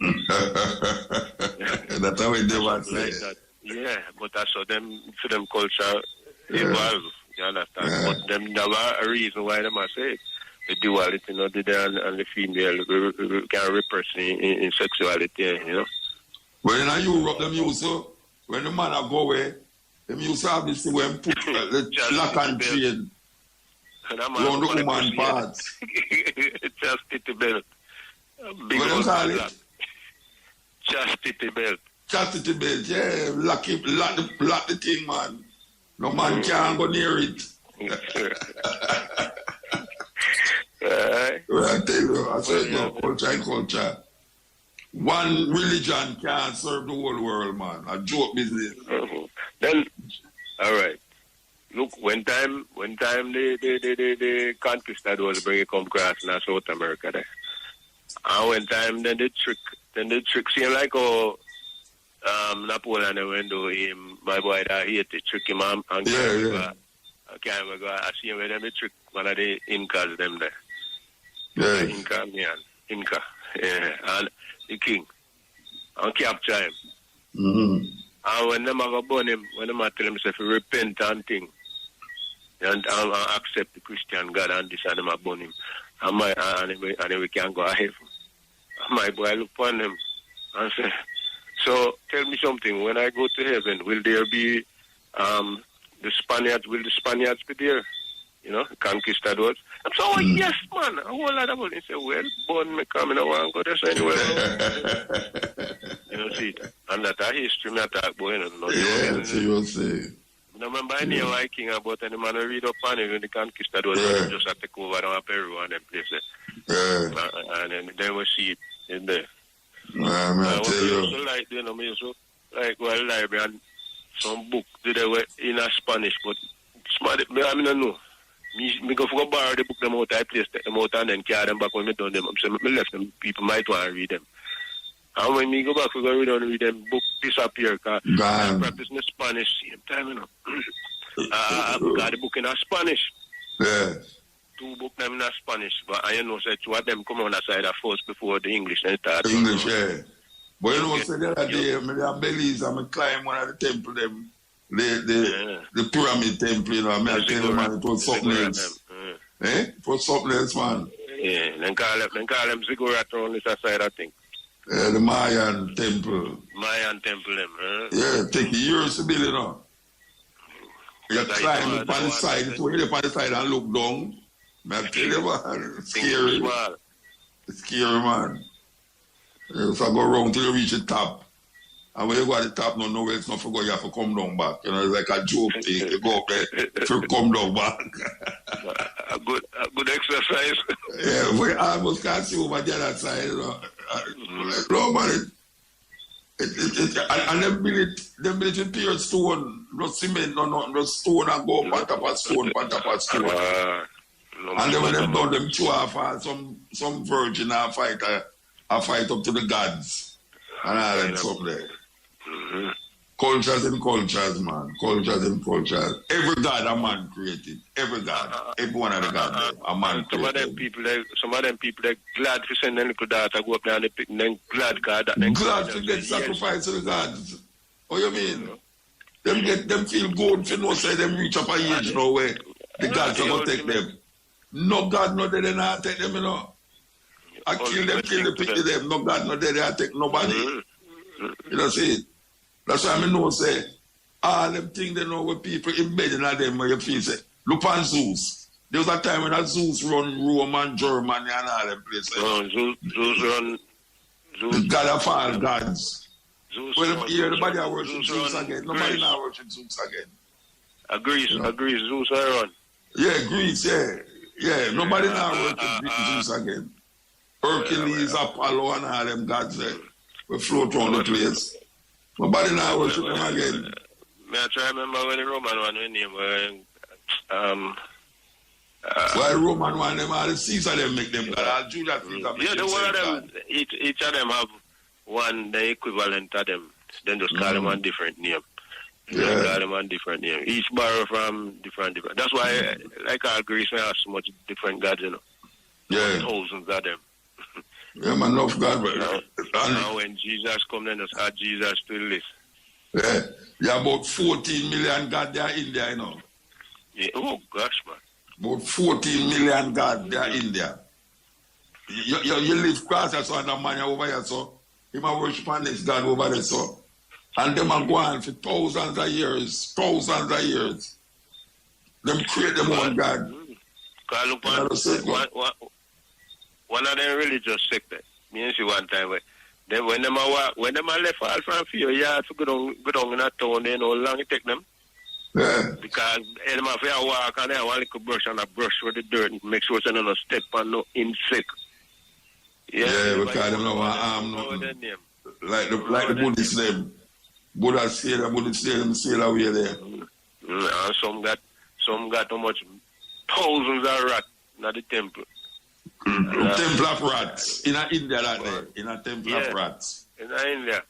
Speaker 1: That's how they want to say
Speaker 2: that. Yeah, but that's how them for them culture evolve. You understand? Yeah. But them never a reason why them are say it. The duality, you know, and the female can repress in sexuality, you know.
Speaker 1: Well, in Europe, them used to, when the man go away, them used to have this thing where put the lock and chain around the woman parts.
Speaker 2: Chastity belt. Big
Speaker 1: what do you call it?
Speaker 2: Chastity belt.
Speaker 1: Chastity belt, yeah. Lock the thing, man. No man can't go near it. Well, I tell you, I said, no, culture and culture. One religion can't serve the whole world, man. A joke business.
Speaker 2: Then, all right. Look, when time the conquistadors bring it come across in South America there. And when time then the trick seem like Napoleon went to him, my boy that he had to trick him and I can't remember. I see him with them the trick one of the Incas them there.
Speaker 1: Yeah.
Speaker 2: Inca. Yeah. And the king. And capture him.
Speaker 1: Mm-hmm.
Speaker 2: And when them have a burn him, when them tell himself repent and thing. And accept the Christian God and this and them have burn him. And we can go ahead. My boy look upon him and say, so tell me something, when I go to heaven, will there be the Spaniards be there? You know, the conquistadors. I'm so, yes, man, a whole lot of them. He said, well, born me coming, I want to go there anywhere. You know, see, and that a history me talk about, you know.
Speaker 1: Yeah, so you'll see.
Speaker 2: I remember any Viking about any man read up on it when the conquistadors just have to take over down Peru and them places.
Speaker 1: Yeah.
Speaker 2: And then we see it in there.
Speaker 1: I tell you.
Speaker 2: So like, you know, me so like well library and some book they were in a Spanish, but smart. I mean, I know. Me go for borrow the book them out. I place them out and then carry them back when me done them. So me left them. People might want to read them. And when me go back, we go read them. Book disappear. Cause I practice in Spanish same time, you know. I got the book in Spanish.
Speaker 1: Yeah.
Speaker 2: 2 books in Spanish, but I know say 2 of them come on the side of first before the English and start.
Speaker 1: English, yeah. But you know, say the other day, I Belize, I climb one of the temple them, the pyramid temple, you know. I tell you, man, it was something else. It was something else, man.
Speaker 2: Yeah, then call them ziggurat on this side, I think.
Speaker 1: The Mayan temple.
Speaker 2: Them.
Speaker 1: Yeah, take years to build, you know. You climb up on the side, it's way up on the side and look down. I tell you, man, it's scary. It's scary, man. So I go around till you reach the top. And when you go at the top, no, it's not for go, you have to come down back. You know, it's like a joke thing. You go up there to come down back.
Speaker 2: a good exercise.
Speaker 1: Yeah, we almost can't see over the other side, you know. No, man, and them build it with pure stone, not cement, no stone, and go up on top of stone, and then when them done, them chew off some virgin and fight up to the gods. And all that stuff there. Mm-hmm. Cultures and cultures, man. Cultures and cultures. Every god a man created. Every god. Every one of the gods a man created.
Speaker 2: Some of them people, they're glad to send their little daughter go up there and they pick them glad God.
Speaker 1: Glad to get sacrificed to the gods. What you mean? Them feel good if you know say them reach up a age now where the gods are going to take them. No God no dead, they not take them, you know. I kill them, pick them. No God no dead, they take nobody. You know, see it? That's why I know say, all them things they know where people embedded in them where you feel say, look on Zeus. There was a time when Zeus run Rome and Germany and all them places.
Speaker 2: Zeus run.
Speaker 1: The God of all gods. When everybody are worship Zeus again. Nobody now worship Zeus again.
Speaker 2: Agrees, Zeus are run.
Speaker 1: Yeah, Greece, yeah. Nobody now worship Zeus again. Hercules, Apollo, and all them gods there. We float around the place. Nobody now worship them again.
Speaker 2: I try to remember when the Roman one when name
Speaker 1: why the Roman one them all the Caesar them make them God. All Julius Caesar make them
Speaker 2: one of them
Speaker 1: God.
Speaker 2: each of them have one the equivalent of them. Then just call them one different name. Yeah. Call them one different name. Each borrow from different. That's why like our Greece we have so much different gods, you know.
Speaker 1: Yeah.
Speaker 2: Thousands of them.
Speaker 1: Yeah, man, love God, but
Speaker 2: now when Jesus come, then just add Jesus to the list.
Speaker 1: Yeah, yeah, about 14 million God there in there, you know.
Speaker 2: Yeah. Oh gosh, man.
Speaker 1: About 14 million God there in there. You live across there, so and a man over here, so he might worship on this God over there, so. And them are going for thousands of years. Them create them own God.
Speaker 2: One of them religious sect, me see one time where then when them are left all from fear, you have to go down in a town, they know how long it take them.
Speaker 1: Yeah.
Speaker 2: Because them have to walk and they have a little brush and a brush with the dirt and make sure they don't step on no insect.
Speaker 1: Yeah, because them don't want arm nothing. Like the Buddhist them. Buddha say them sail away there.
Speaker 2: And some got how much thousands of rats in the temple.
Speaker 1: Temple of rats. In India that day. In a temple of rats.
Speaker 2: In India.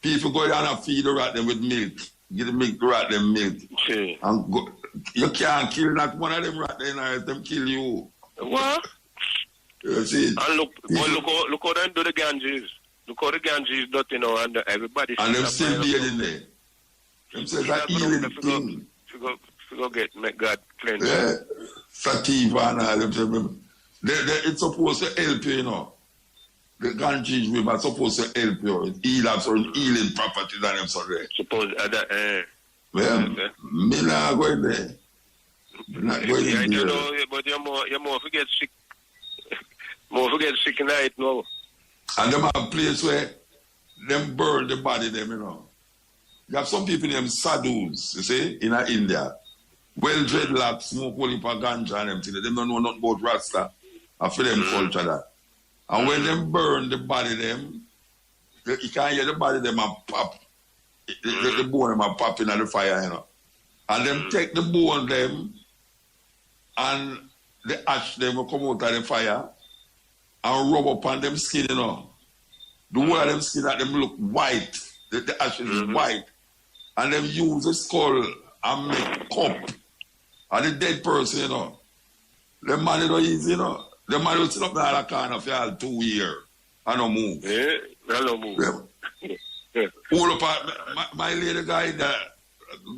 Speaker 1: People go down and feed the rat them with milk. Give the milk to rat them milk. And go, you can't kill not one of them rat then or them kill you.
Speaker 2: What?
Speaker 1: You see?
Speaker 2: And look how they do the Ganges. Look how the Ganges dirty now and everybody.
Speaker 1: And them still bathing there. Them say that healing thing.
Speaker 2: Make God cleanse.
Speaker 1: Yeah. Sativa and all them. It's supposed to help you, you know. The Ganges river is supposed to help you. It heals certain healing properties and them so there.
Speaker 2: Suppose that,
Speaker 1: well, me not going there. Not going there.
Speaker 2: You know, but you're more forget sick. More forget sick in night now.
Speaker 1: And them have a place where them burn the body them, you know. You have some people named sadhus, you see, in India. Well dreadlocks, smoke only for ganja and them things. They don't know nothing about Rasta. I feel them culture that. And when them burn the body them, you can hear the body them and pop. The bone them and pop in the fire, you know. And them take the bone them and the ash them will come out of the fire and rub up on them skin, you know. The whole of them skin that them look white. The ashes is white. And them use the skull and make cup. And the dead person, you know. The man is not easy, you know. The man will sit up there in the corner for all 2 years. And no move.
Speaker 2: Yeah, I don't move.
Speaker 1: Yeah. All up, my lady guy that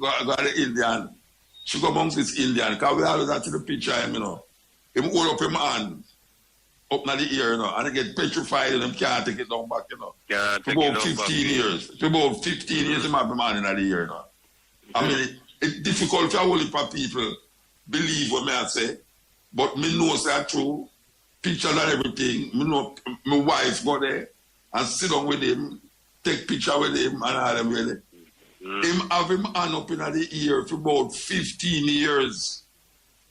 Speaker 1: got the Indian. She go amongst this Indian. Because we always have to the picture him, you know. Him hold up him hand. Up in the ear, you know, and they get petrified and them can't take it down back, you know. For about 15 years. For about 15 years, they have the man in the ear, you know. I mean, it's difficult for a whole heap of people believe what I say, but me know it's true. Pictures and everything. Me know my wife go there and sit down with him, take picture with him and all them really. Him have him hand up in the ear for about 15 years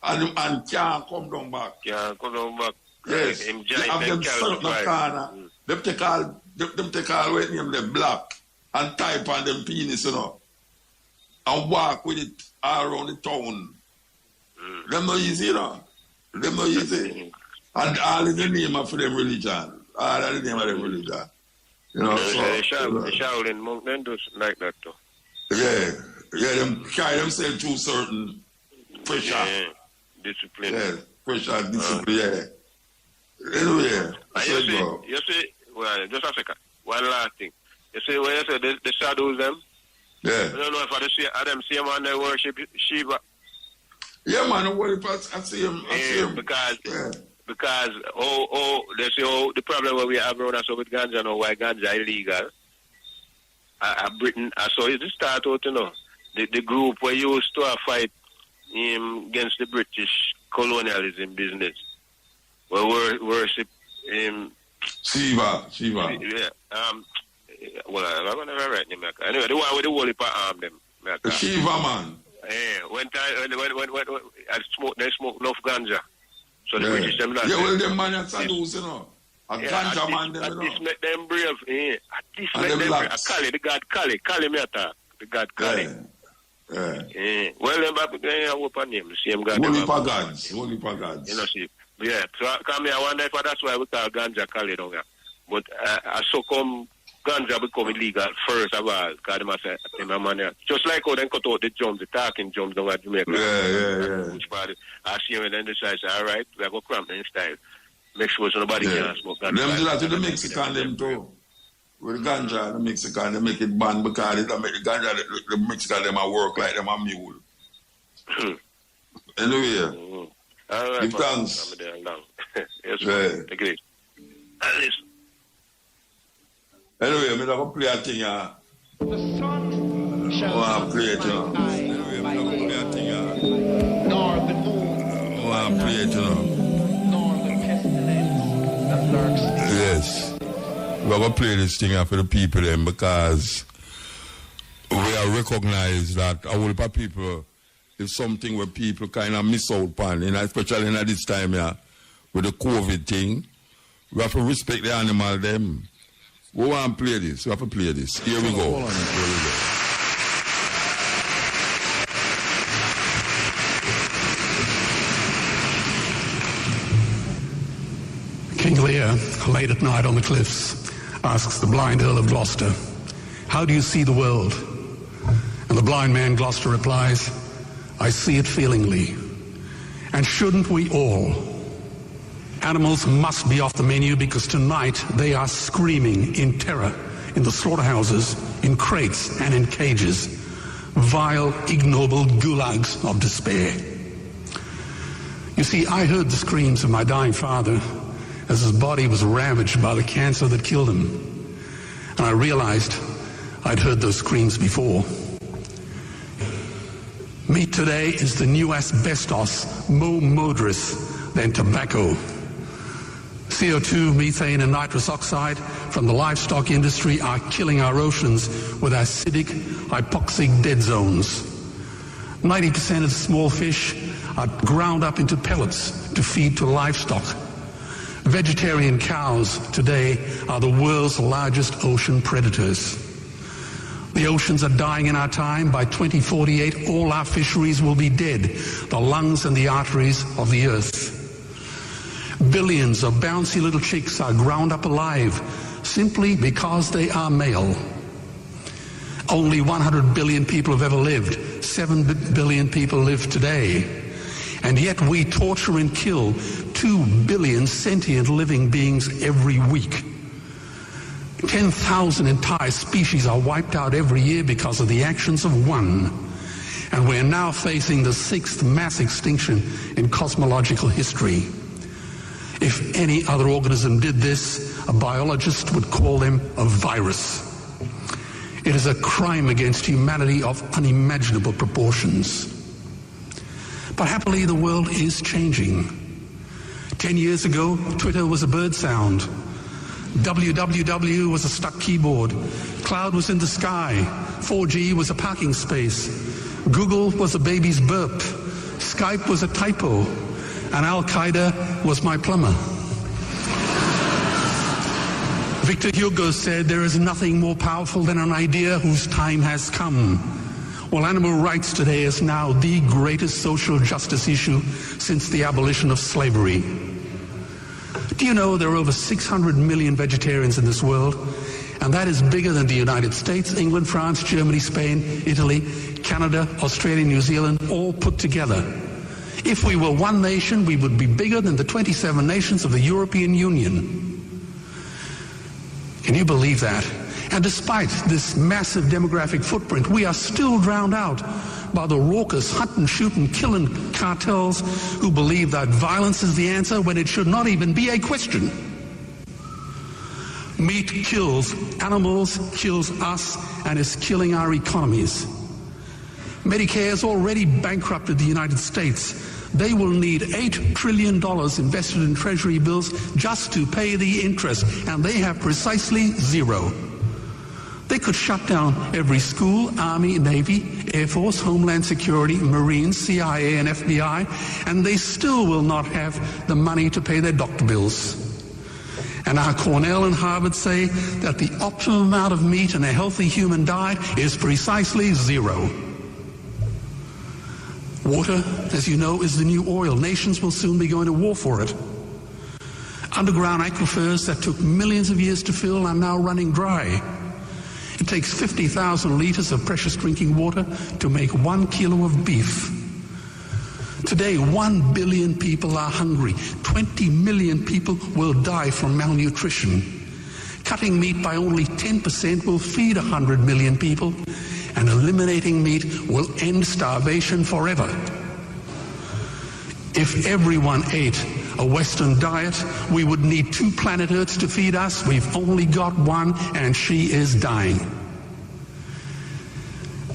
Speaker 1: and can't come down back.
Speaker 2: Can't come down back.
Speaker 1: Yes, they have them set up in the corner. Them take all with them, they black, and type on them penis, you know, and walk with it all around the town. Them not easy, you know. Them not easy. And all in the name of them religion. All in the name of them religion. You know, so...
Speaker 2: The Shaolin monk, them do like that, too.
Speaker 1: Yeah, them carry themselves through certain pressure.
Speaker 2: Yeah, discipline.
Speaker 1: Yeah, pressure, discipline, yeah. Anyway,
Speaker 2: you see, well, just a second. One last thing. You see, when you say the shadows them?
Speaker 1: Yeah.
Speaker 2: I don't know if I see them same man they worship Shiva.
Speaker 1: Yeah, man, I see him.
Speaker 2: Because they say the problem what we have around us with ganja now, why ganja is illegal. Britain, so it start out, you know, the group where used to fight against the British colonialism business. We worship
Speaker 1: Shiva.
Speaker 2: Yeah. Well, I'm gonna write him. Anyway, the one with the whole heap of arm them.
Speaker 1: The Shiva man.
Speaker 2: Yeah. When I smoke, they smoke enough ganja. So the British them not.
Speaker 1: Yeah, well, them man are sadhus, you know. A ganja man, them, you know.
Speaker 2: At this make them brave. Yeah. At this make them brave. Kali, the god Kali me attack. The god Kali. Yeah. Well, them back there, I hope a name. The same god.
Speaker 1: Holy gods.
Speaker 2: You know, see. Yeah, so come here, I wonder if that's why we call ganja Kali down here. But so come ganja become illegal first of all, because they must say, just like how they cut out the drums, the talking drums down at Jamaica.
Speaker 1: Yeah.
Speaker 2: I see when they decide, all right, we're going to cramp them in style. Make sure so nobody can smoke ganja.
Speaker 1: Them do that to the Mexican, them too. With ganja, the Mexican, they make it ban because it make the ganja, the Mexican, them a work like them a mule. Anyway.
Speaker 2: All right,
Speaker 1: give thanks.
Speaker 2: Yes, sir. Take it. Listen.
Speaker 1: Anyway, I'm going to play a thing. The sun shall play it, Anyway, I'm going to play a thing. Nor the moon. I'm play it,
Speaker 3: Nor the pestilence that lurks.
Speaker 1: Yes. We're going to play this thing for the people then because we are recognized that a whole lot of people is something where people kind of miss out on, especially in this time here with the COVID thing. We have to respect the animal them. We want to play this. We have to play this. Here we go. Here we go.
Speaker 4: King Lear, late at night on the cliffs, asks the blind Earl of Gloucester, "How do you see the world?" And the blind man Gloucester replies, "I see it feelingly. And shouldn't we all? Animals must be off the menu because tonight they are screaming in terror in the slaughterhouses, in crates and in cages, vile, ignoble gulags of despair." You see, I heard the screams of my dying father as his body was ravaged by the cancer that killed him. And I realized I'd heard those screams before. Meat today is the new asbestos, more murderous than tobacco. CO2, methane and nitrous oxide from the livestock industry are killing our oceans with acidic, hypoxic dead zones. 90% of the small fish are ground up into pellets to feed to livestock. Vegetarian cows today are the world's largest ocean predators. The oceans are dying in our time. By 2048, all our fisheries will be dead, the lungs and the arteries of the earth. Billions of bouncy little chicks are ground up alive simply because they are male. Only 100 billion people have ever lived. 7 billion people live today. And yet we torture and kill 2 billion sentient living beings every week. 10,000 entire species are wiped out every year because of the actions of one. And we're now facing the 6th mass extinction in cosmological history. If any other organism did this, a biologist would call them a virus. It is a crime against humanity of unimaginable proportions. But happily, the world is changing. 10 years ago, Twitter was a bird sound. www was a stuck keyboard. Cloud was in the sky. 4G was a parking space. Google was a baby's burp. Skype was a typo. And Al-Qaeda was my plumber. Victor Hugo said, "There is nothing more powerful than an idea whose time has come." Well, animal rights today is now the greatest social justice issue since the abolition of slavery. Do you know there are over 600 million vegetarians in this world? And that is bigger than the United States, England, France, Germany, Spain, Italy, Canada, Australia, New Zealand, all put together. If we were one nation, we would be bigger than the 27 nations of the European Union. Can you believe that? And despite this massive demographic footprint, we are still drowned out by the raucous hunt and shoot and killing cartels who believe that violence is the answer when it should not even be a question. Meat kills animals, kills us, and is killing our economies. Medicare has already bankrupted the United States. They will need $8 trillion invested in treasury bills just to pay the interest, and they have precisely zero. They could shut down every school, Army, Navy, Air Force, Homeland Security, Marines, CIA, and FBI, and they still will not have the money to pay their doctor bills. And our Cornell and Harvard say that the optimum amount of meat in a healthy human diet is precisely zero. Water, as you know, is the new oil. Nations will soon be going to war for it. Underground aquifers that took millions of years to fill are now running dry. It takes 50,000 liters of precious drinking water to make 1 kilo of beef. Today, 1 billion people are hungry. 20 million people will die from malnutrition. Cutting meat by only 10% will feed 100 million people, and eliminating meat will end starvation forever. If everyone ate a Western diet, we would need 2 planet Earths to feed us. We've only got one, and she is dying.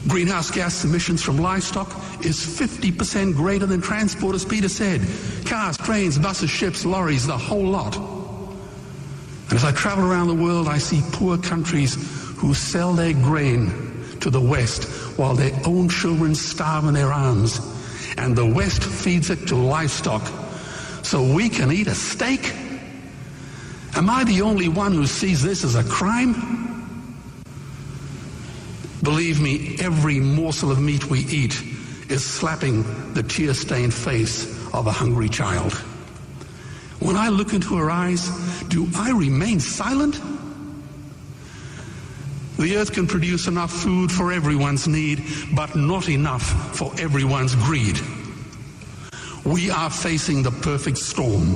Speaker 4: Greenhouse gas emissions from livestock is 50% greater than transport, as Peter said. Cars, trains, buses, ships, lorries, the whole lot. And as I travel around the world, I see poor countries who sell their grain to the West while their own children starve in their arms. And the West feeds it to livestock so we can eat a steak? Am I the only one who sees this as a crime? Believe me, every morsel of meat we eat is slapping the tear-stained face of a hungry child. When I look into her eyes, do I remain silent? The earth can produce enough food for everyone's need, but not enough for everyone's greed. We are facing the perfect storm.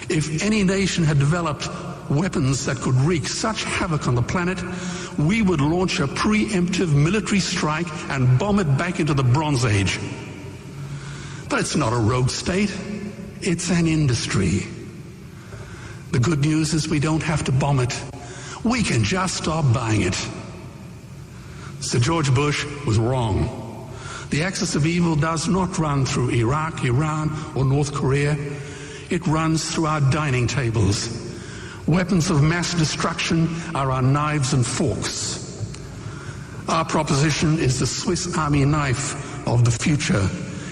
Speaker 4: If any nation had developed weapons that could wreak such havoc on the planet, we would launch a preemptive military strike and bomb it back into the Bronze Age. But it's not a rogue state, it's an industry. The good news is we don't have to bomb it. We can just stop buying it. Sir George Bush was wrong. The axis of evil does not run through Iraq, Iran, or North Korea. It runs through our dining tables. Weapons of mass destruction are our knives and forks. Our proposition is the Swiss Army knife of the future.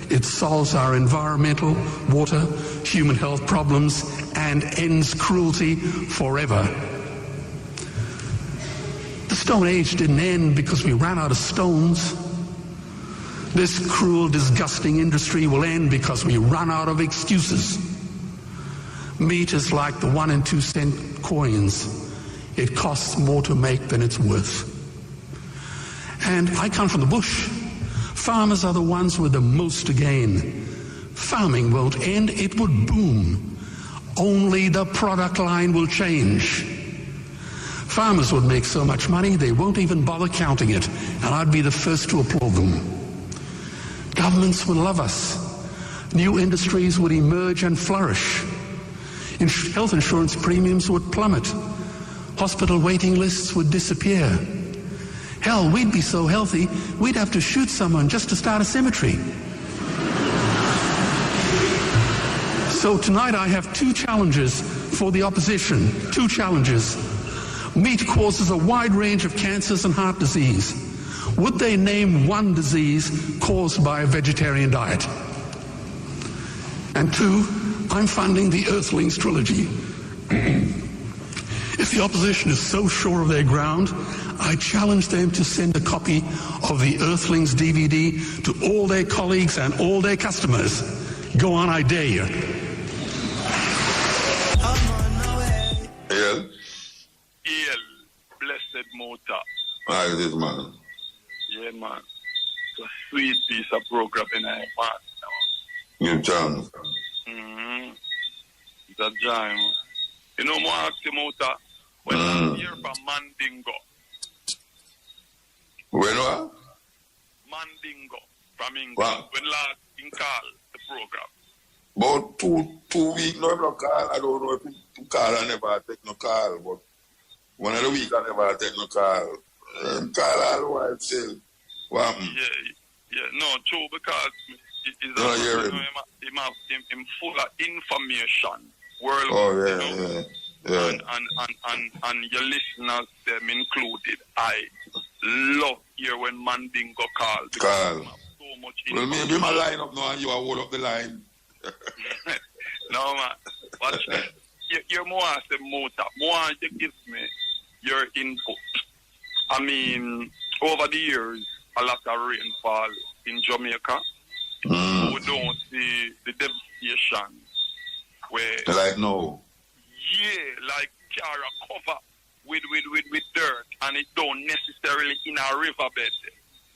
Speaker 4: It solves our environmental, water, human health problems and ends cruelty forever. The Stone Age didn't end because we ran out of stones. This cruel, disgusting industry will end because we run out of excuses. Meat is like the 1 and 2 cent coins. It costs more to make than it's worth. And I come from the bush. Farmers are the ones with the most to gain. Farming won't end, it would boom. Only the product line will change. Farmers would make so much money they won't even bother counting it, and I'd be the first to applaud them. Governments would love us. New industries would emerge and flourish. Health insurance premiums would plummet. Hospital waiting lists would disappear. Hell, we'd be so healthy, we'd have to shoot someone just to start a cemetery. So tonight I have 2 challenges for the opposition. 2 challenges. Meat causes a wide range of cancers and heart disease. Would they name one disease caused by a vegetarian diet? And 2, I'm funding the Earthlings trilogy. If the opposition is so sure of their ground, I challenge them to send a copy of the Earthlings DVD to all their colleagues and all their customers. Go on, I dare you.
Speaker 1: Yeah.
Speaker 2: Blessed Muta.
Speaker 1: How is this, man?
Speaker 2: Yeah, man. It's a sweet piece of program in our part now.
Speaker 1: New chance.
Speaker 2: It's a giant. You know, more ask you, Muta, when I'm here from Mandingo.
Speaker 1: When what?
Speaker 2: Mandingo from England.
Speaker 1: What?
Speaker 2: When last in call the program.
Speaker 1: About two weeks, no, no call. I don't know if you call, I never take no call, but one of the week I never take no call. Call all the while still. What happened?
Speaker 2: Yeah, no, true, because he's full of information worldwide.
Speaker 1: Oh, yeah,
Speaker 2: you know?
Speaker 1: yeah.
Speaker 2: And your listeners, them included, I love here when Mandingo call.
Speaker 1: Call.
Speaker 2: So much
Speaker 1: Well, maybe my line up now and you are hold up the line.
Speaker 2: No, man. Watch this. You're more as a motor. More you give me your input. I mean, over the years, a lot of rainfall in Jamaica. We don't see the devastation where...
Speaker 1: Like no.
Speaker 2: Yeah, like Cara cover with dirt, and it don't necessarily in a riverbed.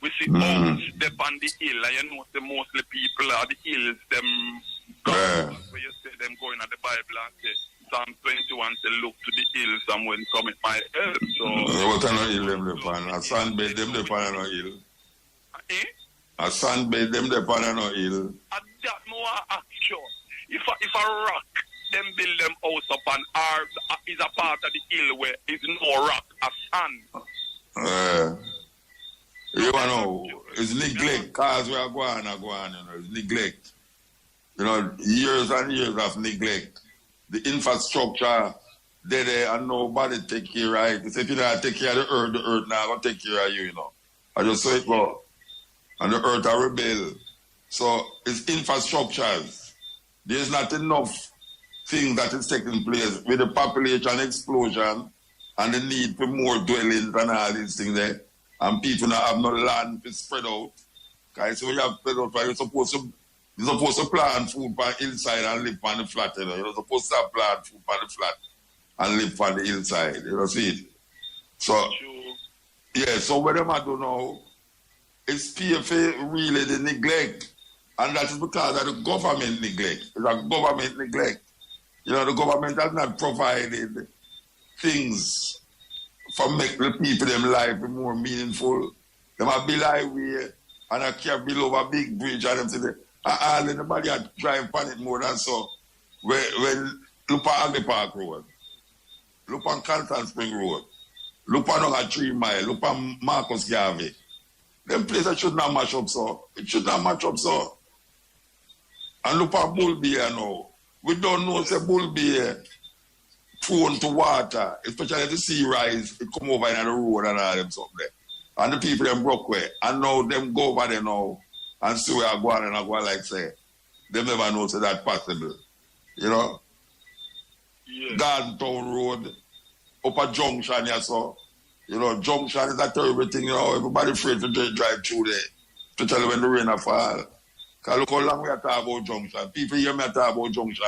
Speaker 2: We see homes step on the hill, and you know the mostly people are the hills, them where you say them going at the Bible and say Psalm 21 say look to the hills and when cometh my help. So
Speaker 1: what kind of hill them depend? A sunbed them depend on a hill. A sunbed them depend on a hill.
Speaker 2: At that more action. If a rock them build them house upon or is a part of the hill where is no rock, a sand.
Speaker 1: You know, it's neglect. Cars we are going, you know, it's neglect. You know, years and years of neglect. The infrastructure, there and nobody take care of it. If you don't take care of the earth now going to take care of you, you know. I just saw it go. And the earth are rebel. So it's infrastructures. There's not enough things that is taking place with the population explosion and the need for more dwellings and all these things there. And people not have no land to spread out. Because when you have spread out, you're supposed to plant food on the hillside and live on the flat. You're supposed to plant food on the flat and live on the hillside. You know, see it? So, yeah, so what am I doing now? It's PFA really the neglect. And that is because of the government neglect. It's a government neglect. You know, the government has not provided things for make the people them life more meaningful. Them a build highway and a care build over a big bridge and them say all anybody had drive on it more than so. When look on Agri Park Road, look on Canton Spring Road, look on 3 Mile, look on Marcus Garvey. Them places should not match up so. It should not match up so. And look at Bull Beer now. We don't know say Bull Beer prone to water, especially the sea rise, it come over in the road and all them stuff there. And the people them broke way. And now them go over there now and see where I go and I go like say. They never know say that possible. You know? Yeah. Garden Town Road, up a junction here so. You know, junction is a terrible thing, you know, everybody afraid to drive through there, especially when the rain fall. Because look how long we are talking about junction. People hear me talk about junction.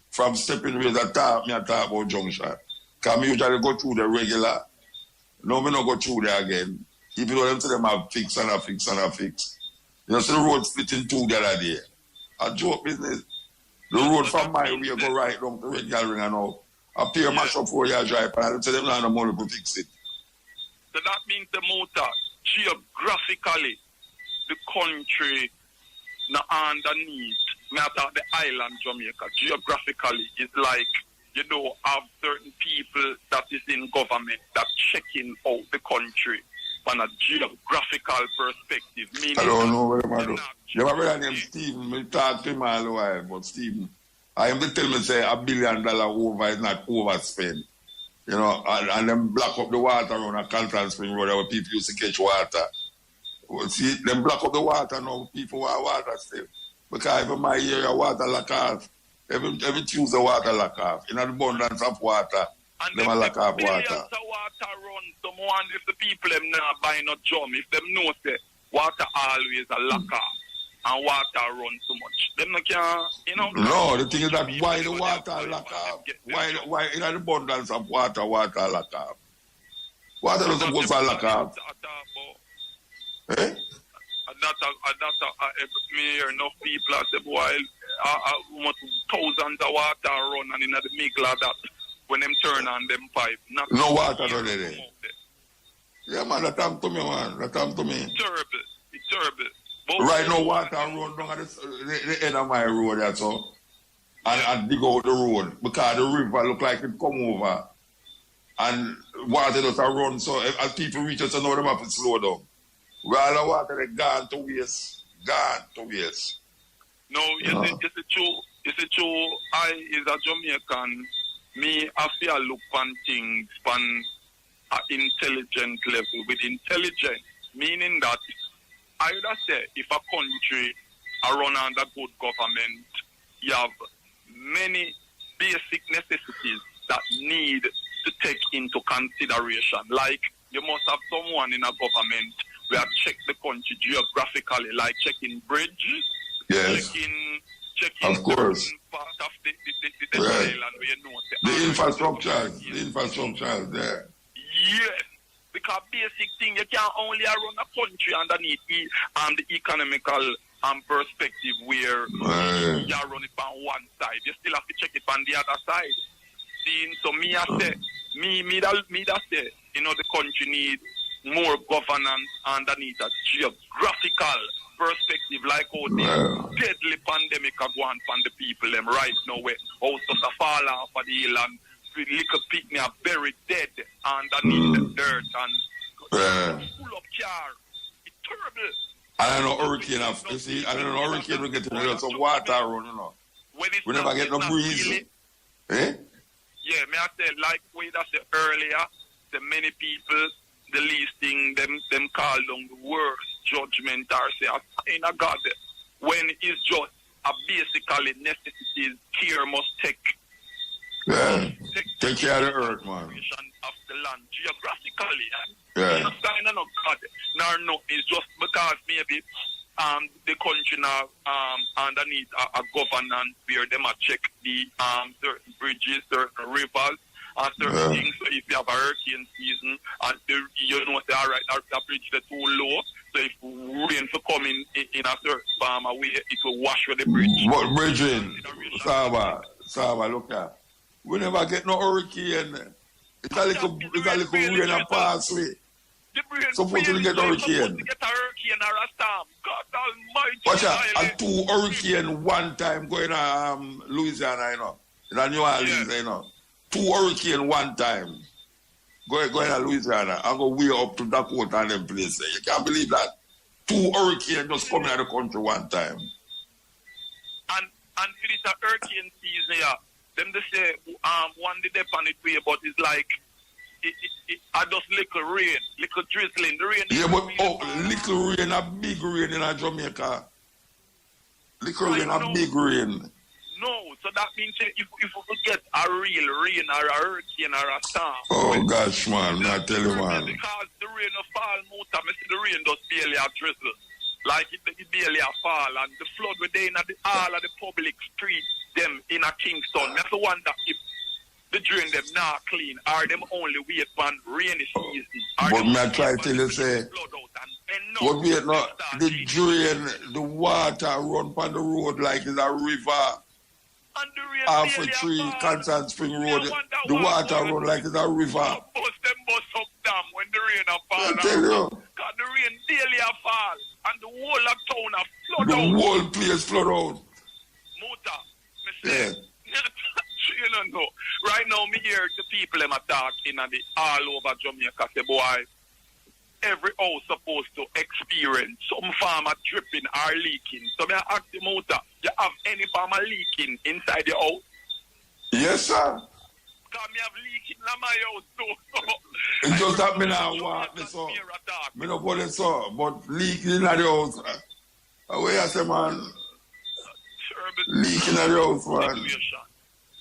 Speaker 1: From stepping ways I talk about junction. Because me usually go through the regular. No, me not go through there again. Even though them say them have fix and a fix and a fix. You know, so the road split in two the other day. A joke business. The road from my way go right down to regular ring and all. I pay a mash up 4 years drive and I say them not have the money to fix it.
Speaker 5: So that means the muta, geographically, the country now underneath, me talk the island Jamaica, geographically, is like, you know, have certain people that is in government that checking out the country from a geographical perspective. Meaning
Speaker 1: I don't know what I'm doing. You have a brother named Stephen, we talk to him all the while, but Stephen, I am to tell me say $1 billion over is not overspent. You know, and them block up the water around a Canton Spring Road where people used to catch water. Well, see, them block up the water now, people want water still. Because even my area, water lack off. Every Tuesday, water lack off. In an abundance of water,
Speaker 5: and
Speaker 1: them lack off water.
Speaker 5: Billions of water run. Someone, if the people them not buy no drum, if them know say water always a lack off. And water run so much. Them no can, you know.
Speaker 1: No, the thing is that why the water lack off? Why in an abundance of water lack off? Water doesn't supposed to lack off. Eh?
Speaker 5: Me hear enough people at the boy, thousands of water run and in the middle of that when them turn on them pipe.
Speaker 1: No water down there. Yeah, man, that happened to me, man. That happened to me.
Speaker 5: It's terrible. But
Speaker 1: right now, water run down at the end of my road, that's all. And dig out the road because the river look like it come over. And water does run, so as people reach us, know them have to slow down. Well, the water they gone to waste.
Speaker 5: No, it's true. I is a Jamaican. Me, I feel look on things on an intelligent level. With intelligence, meaning that I would say if a country are run under good government, you have many basic necessities that need to take into consideration. Like you must have someone in a government who have checked the country geographically, like checking bridges,
Speaker 1: yes,
Speaker 5: checking
Speaker 1: of course,
Speaker 5: part of the right. Island where you know
Speaker 1: the infrastructure there.
Speaker 5: Yes. Because basic thing, you can't only run a country underneath the economical perspective where you run it on one side. You still have to check it on the other side. See, so me I say, me that say, you know, the country needs more governance underneath a geographical perspective, like how the deadly pandemic are going on the people them right now where houses are fall off of the hill and little picnic are buried dead underneath the dirt and full of car. It's terrible.
Speaker 1: I don't know hurricane will get lots of water run, you know. We never get no breeze.
Speaker 5: Yeah, may I say, like we said earlier, the many people the least thing them call down the worst judgment or say a sign of God when it's just a basically necessities care must take.
Speaker 1: Take care of the earth, man.
Speaker 5: Of the land geographically.
Speaker 1: Yeah.
Speaker 5: Not sign of God. Nor no, it's just because maybe the country now underneath a governance where them a check the certain bridges, certain rivers, and certain things. So if you have a hurricane season and you know say all right, that bridge is too low. So if rain to come in a certain farm away, it will wash with the bridge.
Speaker 1: What bridging? Saba, look at. We never get no hurricane. It's a little rain and pass way. Supposed to get hurricane.
Speaker 5: Supposed to get a hurricane or a storm. God almighty.
Speaker 1: Watch out, and 2 hurricane one time going to Louisiana, you know. In New Orleans, you know. 2 hurricane one time. Going to Louisiana and go way up to Dakota and them places. You can't believe that. 2 hurricanes just coming out of the country one time.
Speaker 5: And for this a hurricane season, yeah. Them they say one day they on it way, but it's like it just little rain, little drizzling. The rain.
Speaker 1: Yeah, but little rain, a big rain in Jamaica. Little rain, a big rain.
Speaker 5: No, so that means if we get a real rain or a hurricane or a storm.
Speaker 1: Oh gosh, man, I tell you, man.
Speaker 5: Because the rain will fall, muta, I see the rain just barely a drizzle. Like it barely a fall, and the flood within all of the public streets, them in a Kingston. That's the one that if the drain them not clean, are them only wait for rainy season.
Speaker 1: But me I try to tell you, say, what wait no, the drain, the water run on the road like it's a river. Half a tree, Constant Spring Road, the water run like it's a river.
Speaker 5: Bust up dam when the rain a fall.
Speaker 1: I tell you.
Speaker 5: Because the rain daily a fall, and the whole of town a flood
Speaker 1: out.
Speaker 5: The
Speaker 1: whole place flood out.
Speaker 5: Muta, me say, you don't know. Right now, me hear the people them talking all over Jamaica say, boy, every house supposed to experience some form of dripping or leaking. So me ask the Muta, you have any form of leaking inside your house?
Speaker 1: Yes, sir.
Speaker 5: Because me have leaking in my house too.
Speaker 1: It's just that me now walk me so. Me no put it so, but leaking in the house. Where I say, man? Leaking in the house, man.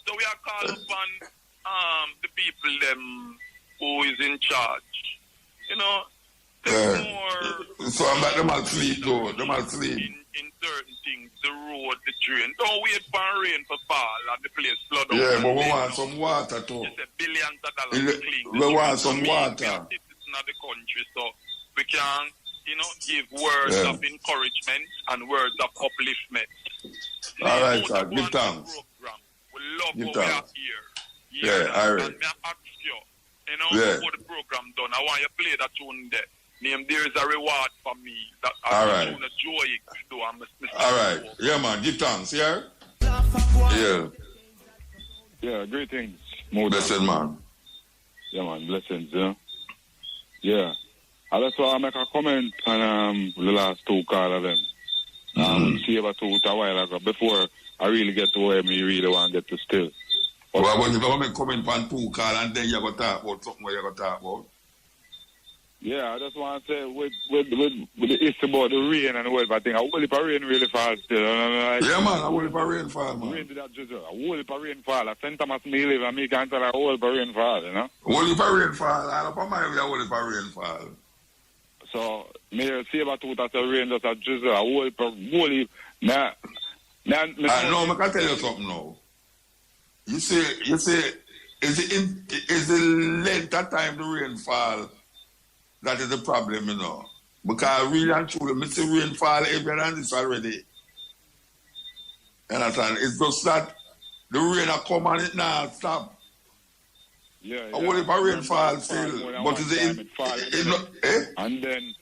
Speaker 5: So we are calling upon the people them who is in charge. You know, more.
Speaker 1: So I'm like them all sleep though. Them all sleep.
Speaker 5: In certain things, the road, the drain. Don't wait for rain to fall and the place flood out.
Speaker 1: Yeah, but we want some water too.
Speaker 5: It's billions of dollars to clean.
Speaker 1: We want some water.
Speaker 5: It's not the country, so we can, give words of encouragement and words of upliftment.
Speaker 1: All right, sir. Give thanks.
Speaker 5: We love
Speaker 1: Give
Speaker 5: what we are here.
Speaker 1: Yeah, all right.
Speaker 5: And I ask you, before the program done, I want you to play that tune there. Name There Is a Reward for Me. That
Speaker 1: all right. All right. Yeah, man. Give thanks, yeah? Yeah.
Speaker 6: Yeah, greetings.
Speaker 1: Blessed, man.
Speaker 6: Yeah, man. Blessings, Yeah. I just want to make a comment on the last 2 calls of them. See about 2 a while ago, before I really get to where me really want to get to still.
Speaker 1: Well, when you go make comment on 2 calls and then you go talk about something where you go talk about.
Speaker 6: Yeah, I just want to say with the issue about the rain and whatever, I think a whole heap of rain really falls still.
Speaker 1: Yeah, man, a whole heap of rain fall, man.
Speaker 6: Rain did that just a whole heap of rain fall. At St. Thomas me live and me can't tell a whole heap of rain fall, A
Speaker 1: whole heap of rain fall. And up on my way, a whole heap of rain fall.
Speaker 6: So, me see about two that the rain just a drizzle, a whole heap. Now,
Speaker 1: no, I can tell you something now. You see, is the length of time the rain fall that is the problem, Because really and truly, I see rain fall every and this already. You understand? It's just that the rain will come and it now stop.
Speaker 6: Yeah.
Speaker 1: I won't if a rain fall still, but
Speaker 6: and then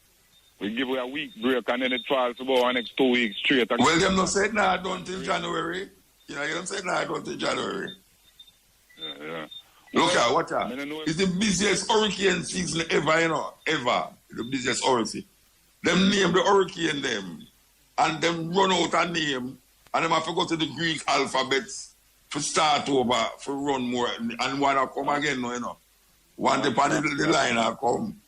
Speaker 6: we give it a week break and then it falls about the next 2 weeks straight.
Speaker 1: Well, them not said now done till January. You them said now done till January.
Speaker 6: Yeah.
Speaker 1: Look at watch out. It's the busiest hurricane season ever, ever. The busiest hurricane. Them name the hurricane them, and them run out a name, and them have to go to the Greek alphabets to start over, for run more, and one will come again, One depend on the line will come.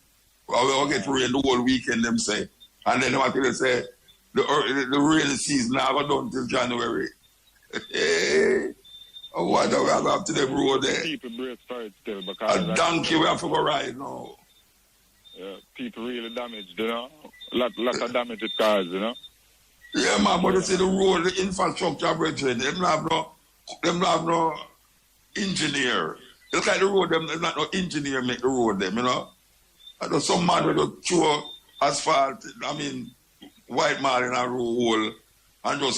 Speaker 1: We'll get rain the whole weekend, them say. And then they say, the rainy season never done till January. Hey, what do we have to the road there?
Speaker 6: People brace for it still because
Speaker 1: a donkey we have to go ride now.
Speaker 6: Yeah, people really damaged, you know. Lot of damage it causes, you know.
Speaker 1: Yeah, man, but you see the road, the infrastructure, brethren, them have no engineer. It's like the road, them not no engineer make the road, them, you know. I know some man will throw asphalt, white man in a road hole and just